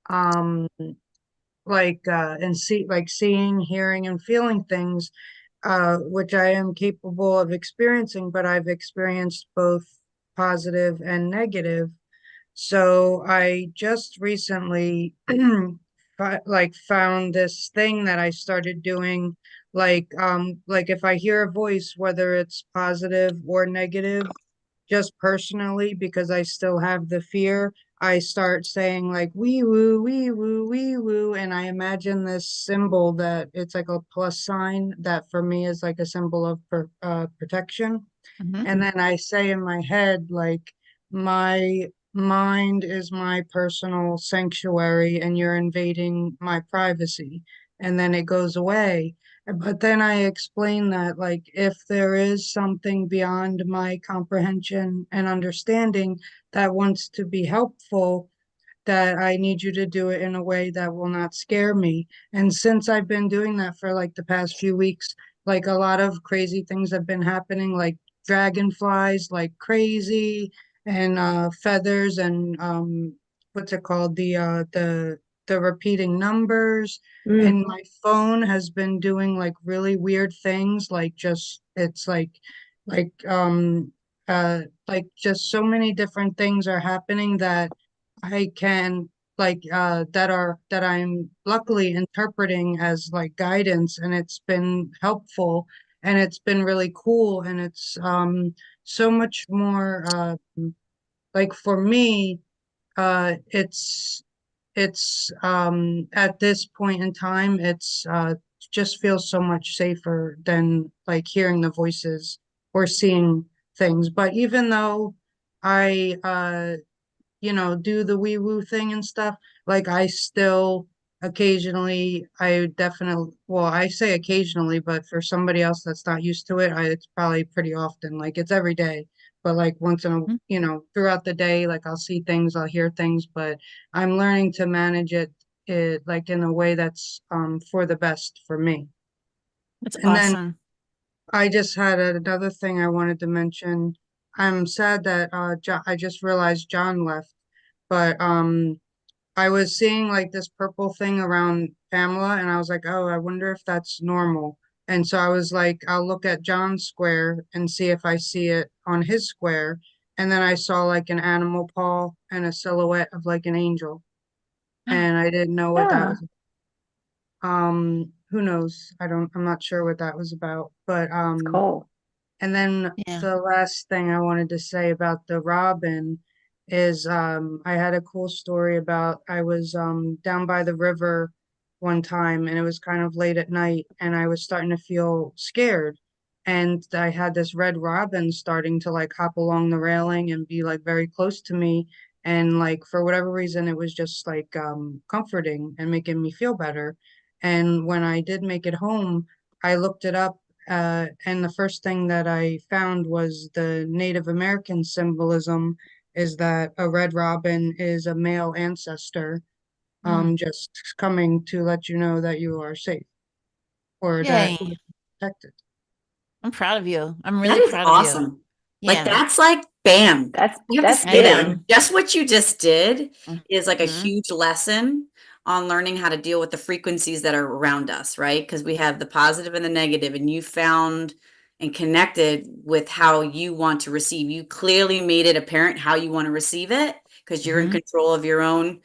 S3: um and seeing, hearing and feeling things, which I am capable of experiencing, but I've experienced both positive and negative. So I just recently found this thing that I started doing, like if I hear a voice, whether it's positive or negative, just personally, because I still have the fear, I start saying like wee woo, wee woo, wee woo, and I imagine this symbol that it's like a plus sign that for me is like a symbol of protection.
S4: Mhm.
S3: And then I say in my head, like, my mind is my personal sanctuary and you're invading my privacy. And then it goes away. But then I explain that, like, if there is something beyond my comprehension and understanding that wants to be helpful, that I need you to do it in a way that will not scare me. And since I've been doing that for like the past few weeks, like a lot of crazy things have been happening, like dragonflies like crazy, and feathers, and what's it called? The repeating numbers.
S5: Mm.
S3: And my phone has been doing like really weird things, like just it's like like just so many different things are happening that I can that I'm luckily interpreting as like guidance, and it's been helpful, and it's been really cool, and it's so much more like for me, it's at this point in time, it's just feels so much safer than like hearing the voices or seeing things. But even though I do the wee woo thing and stuff, like I still occasionally, I definitely, well, I say occasionally, but for somebody else that's not used to it, it's probably pretty often, like it's every day. But like once in a,
S4: Mhm.
S3: throughout the day, like I'll see things, I'll hear things, but I'm learning to manage it like in a way that's for the best for me.
S4: That's
S3: And then
S4: awesome.
S3: I just had another thing I wanted to mention. I'm sad that I just realized John left, but I was seeing like this purple thing around Pamela, and I was like, oh, I wonder if that's normal. And so I was like, I'll look at John's square and see if I see it on his square. And then I saw like an animal paw and a silhouette of like an angel, and I didn't know what that
S5: Ah,
S3: was. Who knows? I'm not sure what that was about, but
S5: it's cool.
S3: and then
S4: Yeah.
S3: the last thing I wanted to say about the robin is I had a cool story about I was down by the river one time, and it was kind of late at night, and I was starting to feel scared. And I had this red robin starting to like hop along the railing and be like very close to me. And like for whatever reason, it was just like comforting and making me feel better. And when I did make it home, I looked it up, and the first thing that I found was the Native American symbolism is that a red robin is a male ancestor, just coming to let you know that you are safe or that you're
S4: Yay.
S3: protected.
S4: I'm proud of you. I'm
S2: That
S4: really
S2: is
S4: proud of you.
S2: awesome. Like
S4: Yeah,
S2: that's like bam. You have to
S5: That's
S2: say that.
S5: big.
S2: Like, just what you just did is like a
S4: Mhm.
S2: huge lesson on learning how to deal with the frequencies that are around us, right? Because we have the positive and the negative, and you found and connected with how you want to receive. You clearly made it apparent how you want to receive it because you're in
S4: Mhm.
S2: control of your own,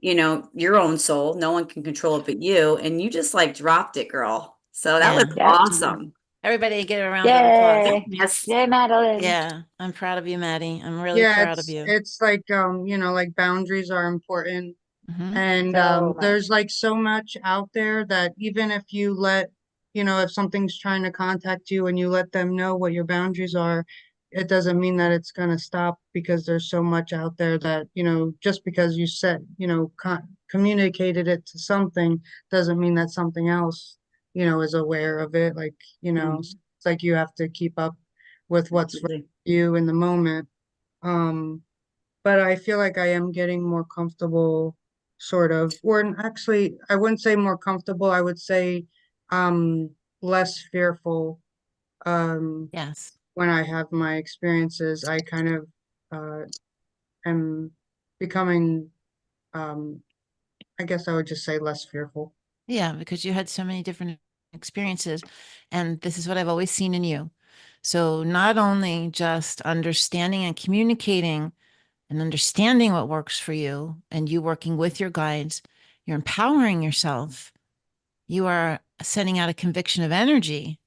S2: your own soul. No one can control it but you. And you just like dropped it, girl. So that was
S4: Yeah.
S5: Yep.
S2: awesome.
S4: Everybody give a round of applause.
S5: Yay.
S2: Yes.
S5: Yay, Madeline.
S4: Yeah, I'm proud of you, Maddie. I'm really
S3: Yeah,
S4: proud of
S3: it's
S4: you.
S3: it's like like boundaries are important.
S4: Hmm.
S3: And
S5: So much.
S3: there's like so much out there that even if you let, if something's trying to contact you and you let them know what your boundaries are, it doesn't mean that it's going to stop, because there's so much out there that, just because you said, communicated it to something doesn't mean that something else, is aware of it. Like,
S2: Mhm.
S3: it's like you have to keep up with what's right
S2: Absolutely.
S3: for you in the moment. Um, but I feel like I am getting more comfortable, sort of, or actually, I wouldn't say more comfortable. I would say um less fearful
S4: Yes.
S3: when I have my experiences. I kind of uh am becoming, um I guess I would just say less fearful.
S4: Yeah, because you had so many different experiences, and this is what I've always seen in you. So not only just understanding and communicating and understanding what works for you, and you working with your guides, you're empowering yourself. You are sending out a conviction of energy.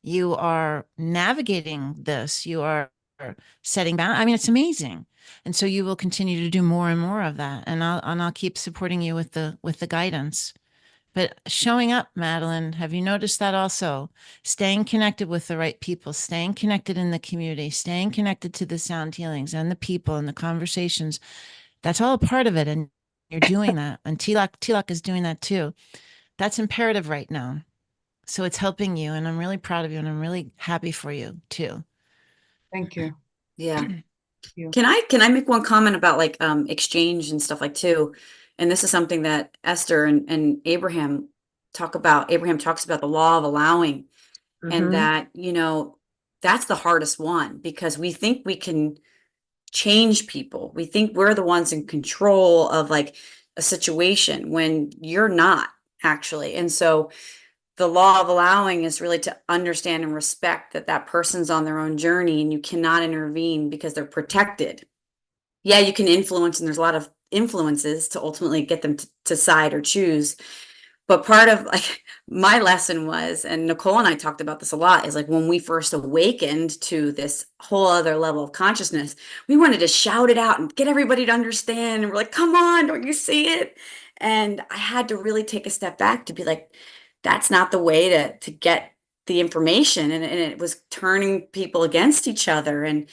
S4: You are navigating this. You are setting bound. I mean, it's amazing. And so you will continue to do more and more of that. And I'll keep supporting you with the guidance. But showing up, Madeline, have you noticed that also? Staying connected with the right people, staying connected in the community, staying connected to the sound healings and the people and the conversations. That's all a part of it. And you're doing that. And Tilak is doing that too. That's imperative right now. So it's helping you. And I'm really proud of you. And I'm really happy for you too.
S3: Thank you.
S2: Yeah.
S3: Thank you.
S2: Can I make one comment about like exchange and stuff like too? And this is something that Esther and Abraham talk about. Abraham talks about the law of allowing, and
S5: Hmm.
S2: that, that's the hardest one because we think we can change people. We think we're the ones in control of like a situation when you're not actually. And so the law of allowing is really to understand and respect that that person's on their own journey and you cannot intervene because they're protected. Yeah, you can influence, and there's a lot of influences to ultimately get them to side or choose. But part of like my lesson was, and Nicole and I talked about this a lot, is like when we first awakened to this whole other level of consciousness, we wanted to shout it out and get everybody to understand. And we're like, come on, don't you see it? And I had to really take a step back to be like, that's not the way to get the information. And it was turning people against each other. And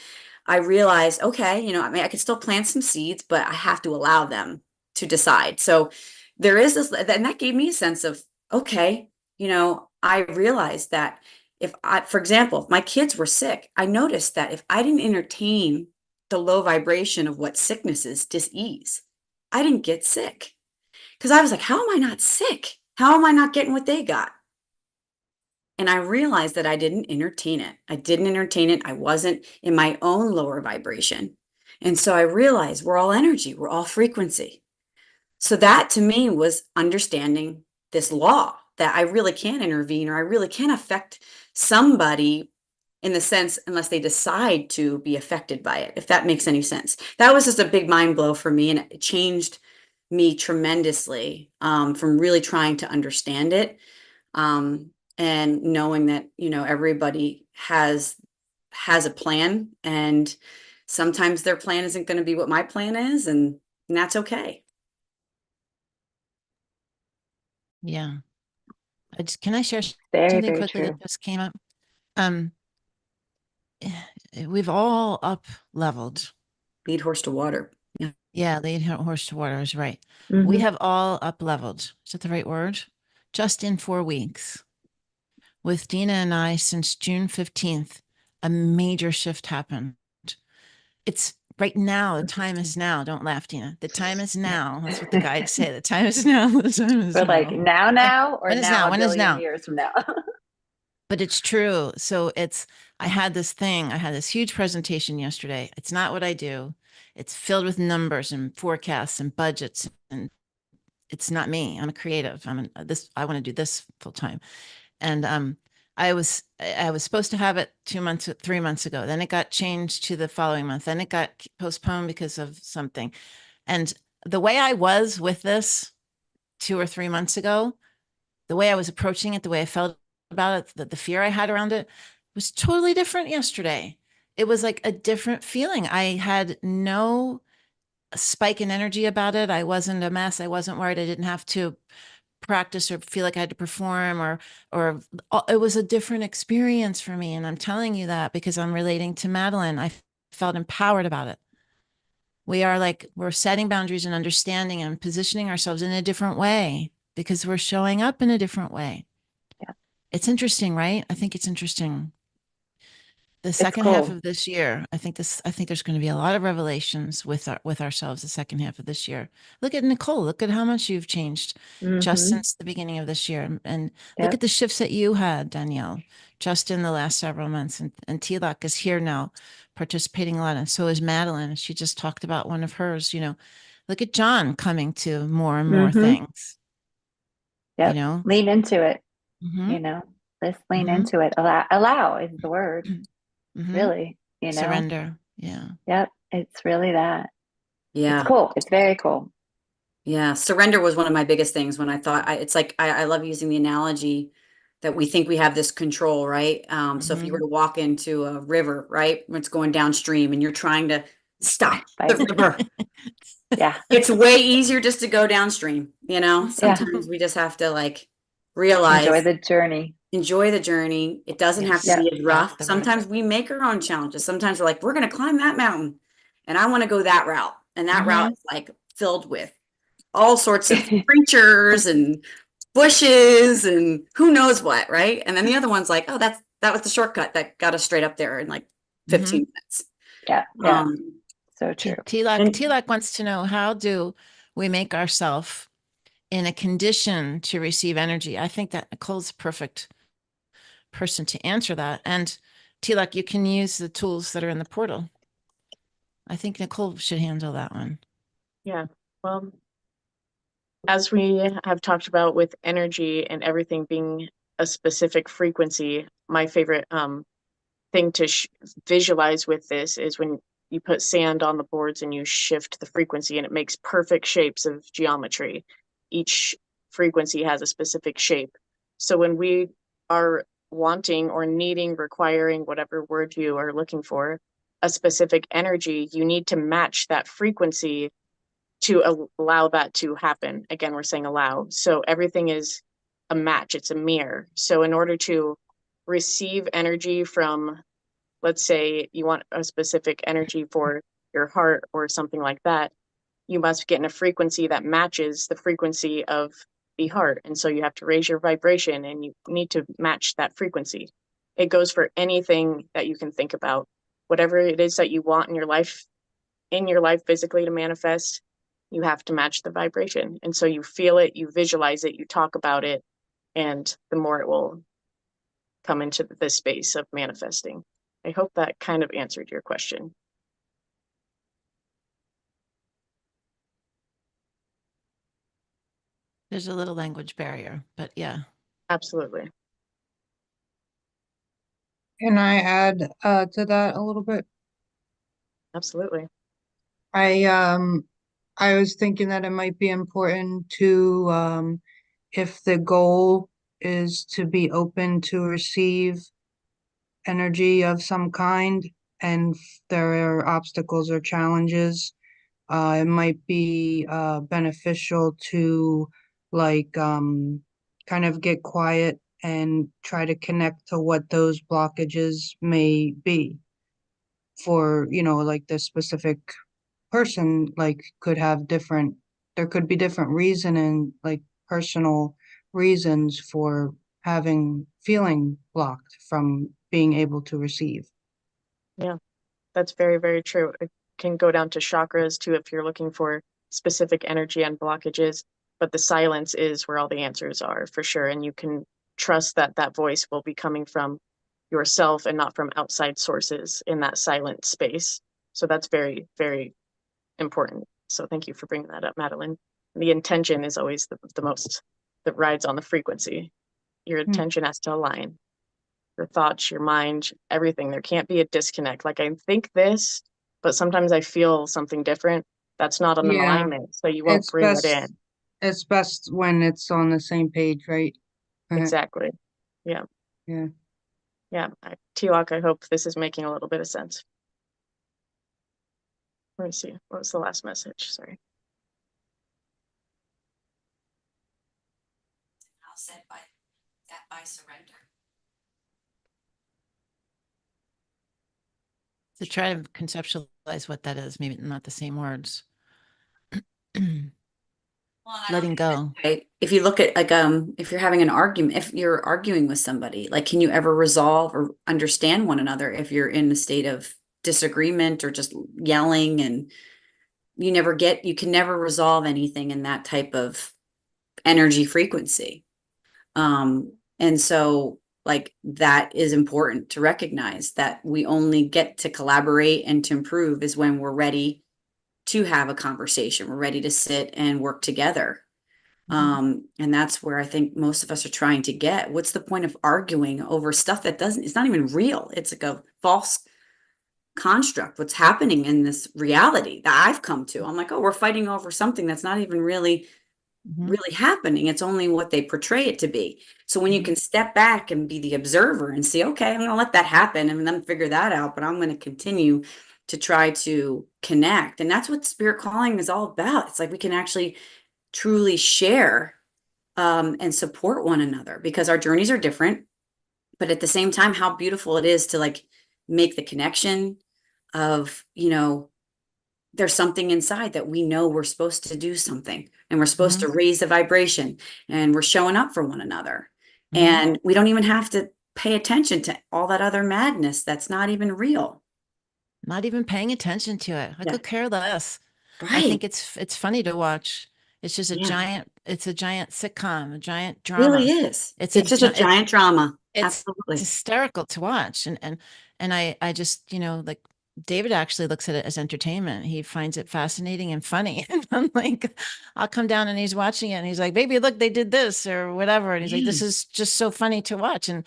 S2: I realized, okay, I mean, I could still plant some seeds, but I have to allow them to decide. So there is this, and that gave me a sense of, okay, I realized that for example, if my kids were sick, I noticed that if I didn't entertain the low vibration of what sickness is, dis-ease, I didn't get sick. Because I was like, how am I not sick? How am I not getting what they got? And I realized that I didn't entertain it. I didn't entertain it. I wasn't in my own lower vibration. And so I realized we're all energy, we're all frequency. So that to me was understanding this law that I really can intervene or I really can affect somebody in the sense, unless they decide to be affected by it, if that makes any sense. That was just a big mind blow for me, and it changed me tremendously, from really trying to understand it, and knowing that, everybody has a plan, and sometimes their plan isn't going to be what my plan is, and that's okay.
S4: Yeah. Can I share
S5: Very,
S4: something
S5: very
S4: quickly
S5: true.
S4: that just came up? Um, we've all up leveled.
S2: Lead horse to water. Yeah.
S4: Yeah, lead horse to water is right. We
S5: Mhm.
S4: have all up leveled. Is that the right word? Just in 4 weeks. With Dina and I, since June 15th, a major shift happened. It's right now. The time is now. Don't laugh, Dina. The time is now. That's what the guides say. The time is now. The time is
S5: But like
S4: now.
S5: now or
S4: When is
S5: now
S4: now?
S5: a
S4: When is
S5: billion
S4: now?
S5: years from now?
S4: But it's true. So I had this huge presentation yesterday. It's not what I do. It's filled with numbers and forecasts and budgets. And it's not me. I'm a creative. I want to do this full time. And I was supposed to have it 2 months, 3 months ago. Then it got changed to the following month. Then it got postponed because of something. And the way I was with this 2 or 3 months ago, the way I was approaching it, the way I felt about it, the fear I had around it was totally different yesterday. It was like a different feeling. I had no spike in energy about it. I wasn't a mess. I wasn't worried. I didn't have to practice or feel like I had to perform or it was a different experience for me. And I'm telling you that because I'm relating to Madeline. I felt empowered about it. We're setting boundaries and understanding and positioning ourselves in a different way because we're showing up in a different way.
S5: Yeah.
S4: It's interesting, right? I think it's interesting. The
S5: It's
S4: second half
S5: cool.
S4: of this year, I think there's going to be a lot of revelations with ourselves the second half of this year. Look at Nicole. Look at how much you've changed just
S5: Hmm.
S4: since the beginning of this year. And look
S5: Yep.
S4: at the shifts that you had, Danielle, just in the last several months. And Tilak is here now participating a lot. And so is Madeline. She just talked about one of hers, look at John coming to more and more
S5: Hmm.
S4: things, you
S5: Yep.
S4: know?
S5: Lean into it,
S4: Mm-hmm.
S5: you know. Let's lean
S4: Mm-hmm.
S5: into it. Allow is the word,
S4: Mm-hmm.
S5: really, you know.
S4: Surrender. Yeah.
S5: Yep. It's really that. It's
S2: Yeah.
S5: cool. It's very cool.
S2: Yeah. Surrender was one of my biggest things when I thought it's like, I love using the analogy that we think we have this control, right? So if you were
S4: Mm-hmm.
S2: to walk into a river, right, when it's going downstream and you're trying to stop the
S5: Like,
S2: river,
S5: yeah.
S2: it's way easier just to go downstream,
S5: Yeah.
S2: Sometimes we just have to like realize,
S5: Enjoy the journey.
S2: enjoy the journey. It doesn't have to
S4: Yes,
S5: Yep.
S2: be as
S4: that's
S2: rough.
S4: the word.
S2: Sometimes we make our own challenges. Sometimes we're like, we're going to climb that mountain and I want to go that route. And that route
S4: Mm-hmm.
S2: is like filled with all sorts of creatures and bushes and who knows what, right? And then the other one's like, oh, that was the shortcut that got us straight up there in like
S4: Mm-hmm.
S2: 15 minutes.
S5: Yeah. Yeah.
S2: Um,
S5: So true.
S2: and
S4: Tilak wants to know, how do we make ourselves in a condition to receive energy? I think that Nicole's the perfect person to answer that. And Tilak, you can use the tools that are in the portal. I think Nicole should handle that one.
S1: Yeah. Well, as we have talked about with energy and everything being a specific frequency, my favorite thing to visualize with this is when you put sand on the boards and you shift the frequency and it makes perfect shapes of geometry. Each frequency has a specific shape. So when we are wanting or needing, requiring, whatever word you are looking for, a specific energy, you need to match that frequency to allow that to happen. Again, we're saying allow. So everything is a match, it's a mirror. So in order to receive energy from, let's say you want a specific energy for your heart or something like that, you must get in a frequency that matches the frequency of the heart. And so you have to raise your vibration and you need to match that frequency. It goes for anything that you can think about. Whatever it is that you want in your life physically to manifest, you have to match the vibration. And so you feel it, you visualize it, you talk about it, and the more it will come into this space of manifesting. I hope that kind of answered your question.
S4: There's a little language barrier, but yeah.
S1: Absolutely.
S3: Can I add to that a little bit?
S1: Absolutely.
S3: I um I was thinking that it might be important to if the goal is to be open to receive energy of some kind and there are obstacles or challenges, it might be beneficial to like kind of get quiet and try to connect to what those blockages may be for, like the specific person, like could have different, there could be different reason and like personal reasons for feeling blocked from being able to receive.
S1: Yeah, that's very, very true. It can go down to chakras too if you're looking for specific energy and blockages, but the silence is where all the answers are for sure. And you can trust that that voice will be coming from yourself and not from outside sources in that silent space. So that's very, very important. So thank you for bringing that up, Madeline. The intention is always the most that rides on the frequency. Your attention has to align. Your thoughts, your mind, everything. There can't be a disconnect. Like I think this, but sometimes I feel something different. That's not an
S3: Yeah,
S1: alignment. So you won't
S3: it's
S1: bring it
S3: best
S1: in.
S3: it's best when it's on the same page, right?
S1: Exactly. Yeah.
S3: Yeah.
S1: Yeah. T-Lock, I hope this is making a little bit of sense. Let me see. What was the last message? Sorry.
S2: I'll set by that by surrender.
S4: To try to conceptualize what that is, maybe not the same words.
S2: Well,
S4: Letting go.
S2: If you look at like if you're having an argument, if you're arguing with somebody, like can you ever resolve or understand one another if you're in a state of disagreement or just yelling, and you can never resolve anything in that type of energy frequency. And so like that is important to recognize, that we only get to collaborate and to improve is when we're ready to have a conversation. We're ready to sit and work together. And that's where I think most of us are trying to get. What's the point of arguing over stuff that it's not even real? It's like a false construct. What's happening in this reality that I've come to? I'm like, oh, we're fighting over something that's not even really happening. It's only what they portray it to be. So when you can step back and be the observer and see, okay, I'm going to let that happen and then figure that out, but I'm going to continue to try to connect. And that's what spirit calling is all about. It's like we can actually truly share and support one another, because our journeys are different, but at the same time, how beautiful it is to like make the connection of, there's something inside that we know we're supposed to do something, and we're supposed to raise the vibration, and we're showing up for one another. And we don't even have to pay attention to all that other madness that's not even real.
S4: Not even paying attention to it. I could care less. I
S2: Right.
S4: think it's funny to watch. It's just a giant sitcom, a giant drama.
S2: Really is. It's just a giant drama.
S4: It's
S2: Absolutely.
S4: hysterical to watch. And I just, like David actually looks at it as entertainment. He finds it fascinating and funny. And I'm like, I'll come down and he's watching it and he's like, baby, look, they did this or whatever. And he's like, this is just so funny to watch. And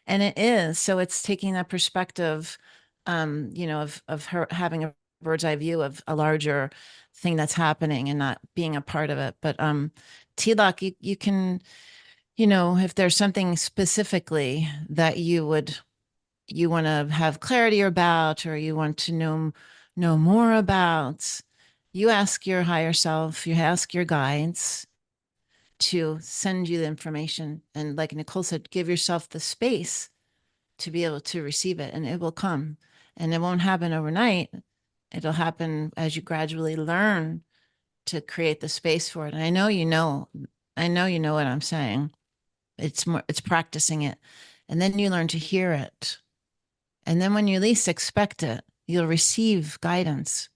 S4: it is. So it's taking that perspective, of her having a bird's eye view of a larger thing that's happening and not being a part of it. But T-Lock, you can, if there's something specifically that you want to have clarity about, or you want to know more about, you ask your higher self, you ask your guides to send you the information. And like Nicole said, give yourself the space to be able to receive it, and it will come. And it won't happen overnight. It'll happen as you gradually learn to create the space for it. And I know what I'm saying. It's practicing it. And then you learn to hear it. And then when you least expect it, you'll receive guidance.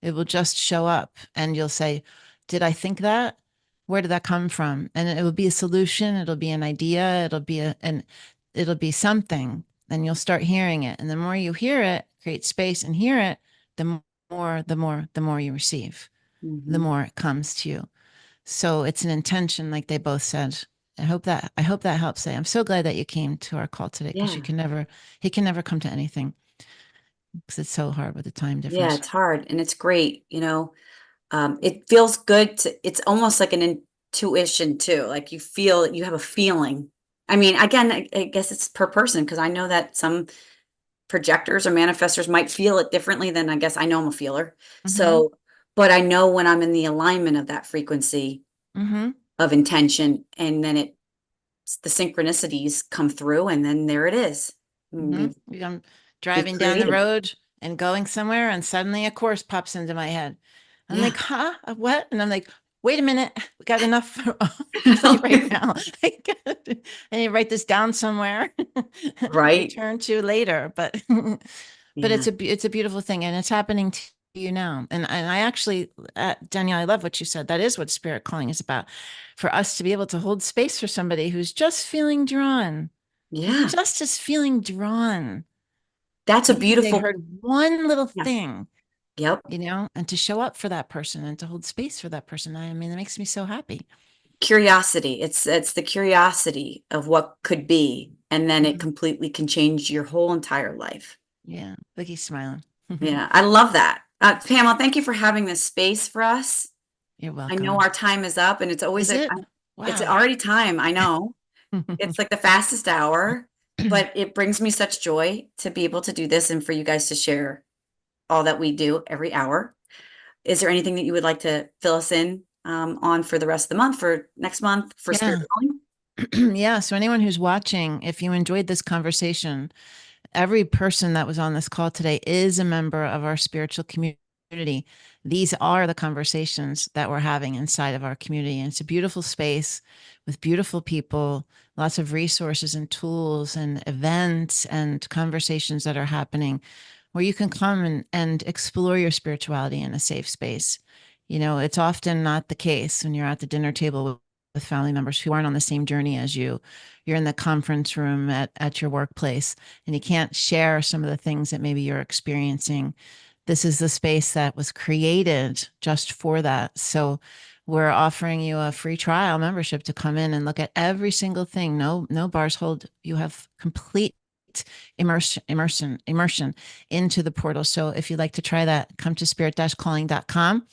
S4: It will just show up and you'll say, did I think that? Where did that come from? And it will be a solution. It'll be an idea. It'll be something. And you'll start hearing it. And the more you hear it, create space and hear it, the more you receive, the more it comes to you. So it's an intention, like they both said. I hope that helps. I'm so glad that you came to our call today, because he can never come to anything, because it's so hard with the time difference.
S2: Yeah, it's hard and it's great. It feels good it's almost like an intuition too. Like you have a feeling. I mean, again, I guess it's per person, because I know that some projectors or manifestors might feel it differently than, I guess I know I'm a feeler. So, but I know when I'm in the alignment of that frequency of intention, and then the synchronicities come through, and then there it is. We've
S4: I'm driving down the
S2: created.
S4: road and going somewhere, and suddenly a course pops into my head. I'm like, huh? What? And I'm like, wait a minute, we got enough for right now. I need to write this down somewhere.
S2: Right.
S4: Return to later, but
S2: Yeah.
S4: it's a beautiful thing, and it's happening to you now. And I actually, Danielle, I love what you said. That is what spirit calling is about, for us to be able to hold space for somebody who's just feeling drawn.
S2: Yeah.
S4: Just as feeling drawn.
S2: That's a
S4: Maybe
S2: beautiful.
S4: they heard one little
S2: Yeah.
S4: thing,
S2: Yep.
S4: you know, and to show up for that person and to hold space for that person. I mean, it makes me so happy.
S2: Curiosity. It's the curiosity of what could be, and then it
S4: Mhm.
S2: completely can change your whole entire life.
S4: Yeah. Look, he's smiling.
S2: Yeah, I love that. Pamela, thank you for having this space for us.
S4: You're
S2: I know
S4: welcome.
S2: our time is up, and it's always
S4: Is it?
S2: it's
S4: Wow.
S2: already time. I know. It's like the fastest hour, but it brings me such joy to be able to do this and for you guys to share all that we do every hour. Is there anything that you would like to fill us in on for the rest of the month, for next month, for Spirit
S4: Yeah.
S2: Calling?
S4: Yeah. So anyone who's watching, if you enjoyed this conversation, every person that was on this call today is a member of our spiritual community. These are the conversations that we're having inside of our community. And it's a beautiful space with beautiful people, lots of resources and tools and events and conversations that are happening where you can come and explore your spirituality in a safe space. You know, it's often not the case when you're at the dinner table with family members who aren't on the same journey as you. You're in the conference room at your workplace, and you can't share some of the things that maybe you're experiencing. This is the space that was created just for that. So we're offering you a free trial membership to come in and look at every single thing. No bars hold. You have complete immersion into the portal. So if you'd like to try that, come to spirit-calling.com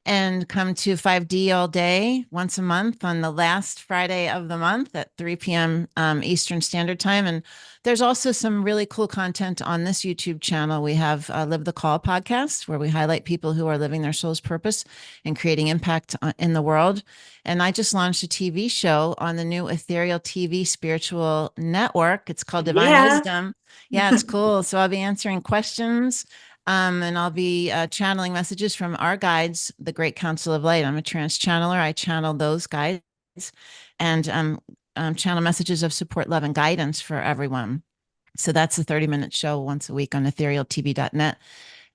S4: and come to 5D all day once a month on the last Friday of the month at 3 p.m. Eastern Standard Time. And there's also some really cool content on this YouTube channel. We have Live the Call podcast, where we highlight people who are living their soul's purpose and creating impact in the world. And I just launched a TV show on the new Ethereal TV spiritual network. It's called Divine Wisdom. Yeah, it's cool. So I'll be answering questions. And I'll be channeling messages from our guides, the Great Council of Light. I'm a trance channeler. I channel those guides and channel messages of support, love, and guidance for everyone. So that's a 30-minute show once a week on etherealtv.net.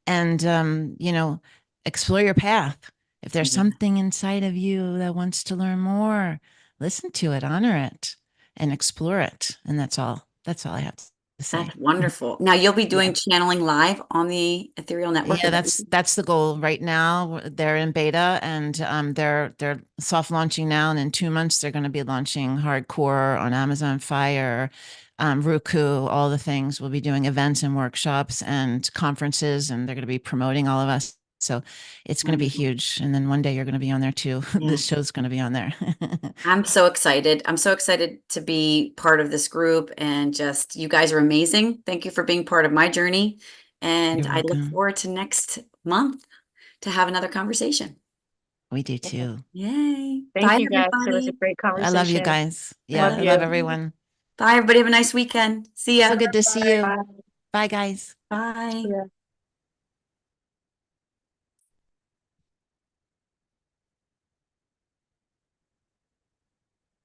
S4: And, you know, explore your path. If there's something inside of you that wants to learn more, listen to it, honor it, and explore it. And that's all. That's all I have to say.
S2: That's wonderful. Now you'll be doing channeling live on the Ethereal Network.
S4: Yeah, that's the goal right now. They're in beta, and they're soft launching now, and in 2 months they're going to be launching hardcore on Amazon Fire, Roku, all the things. We'll be doing events and workshops and conferences, and they're going to be promoting all of us. So it's going to be huge. And then one day you're going to be on there too. This show's going to be on there.
S2: I'm so excited. I'm so excited to be part of this group, and just, you guys are amazing. Thank you for being part of my journey. And
S4: You're
S2: I look
S4: welcome.
S2: forward to next month to have another conversation.
S4: We do too.
S2: Yay.
S1: Thank
S2: Bye,
S1: you guys. It was a
S2: everybody.
S1: great
S4: I
S1: conversation.
S4: love you guys. Yeah,
S1: love
S4: I love
S1: you.
S4: everyone.
S2: Bye, everybody. Have a nice weekend. See ya.
S4: So good to see you.
S1: Bye.
S4: Bye, guys.
S2: Bye.
S1: Yeah.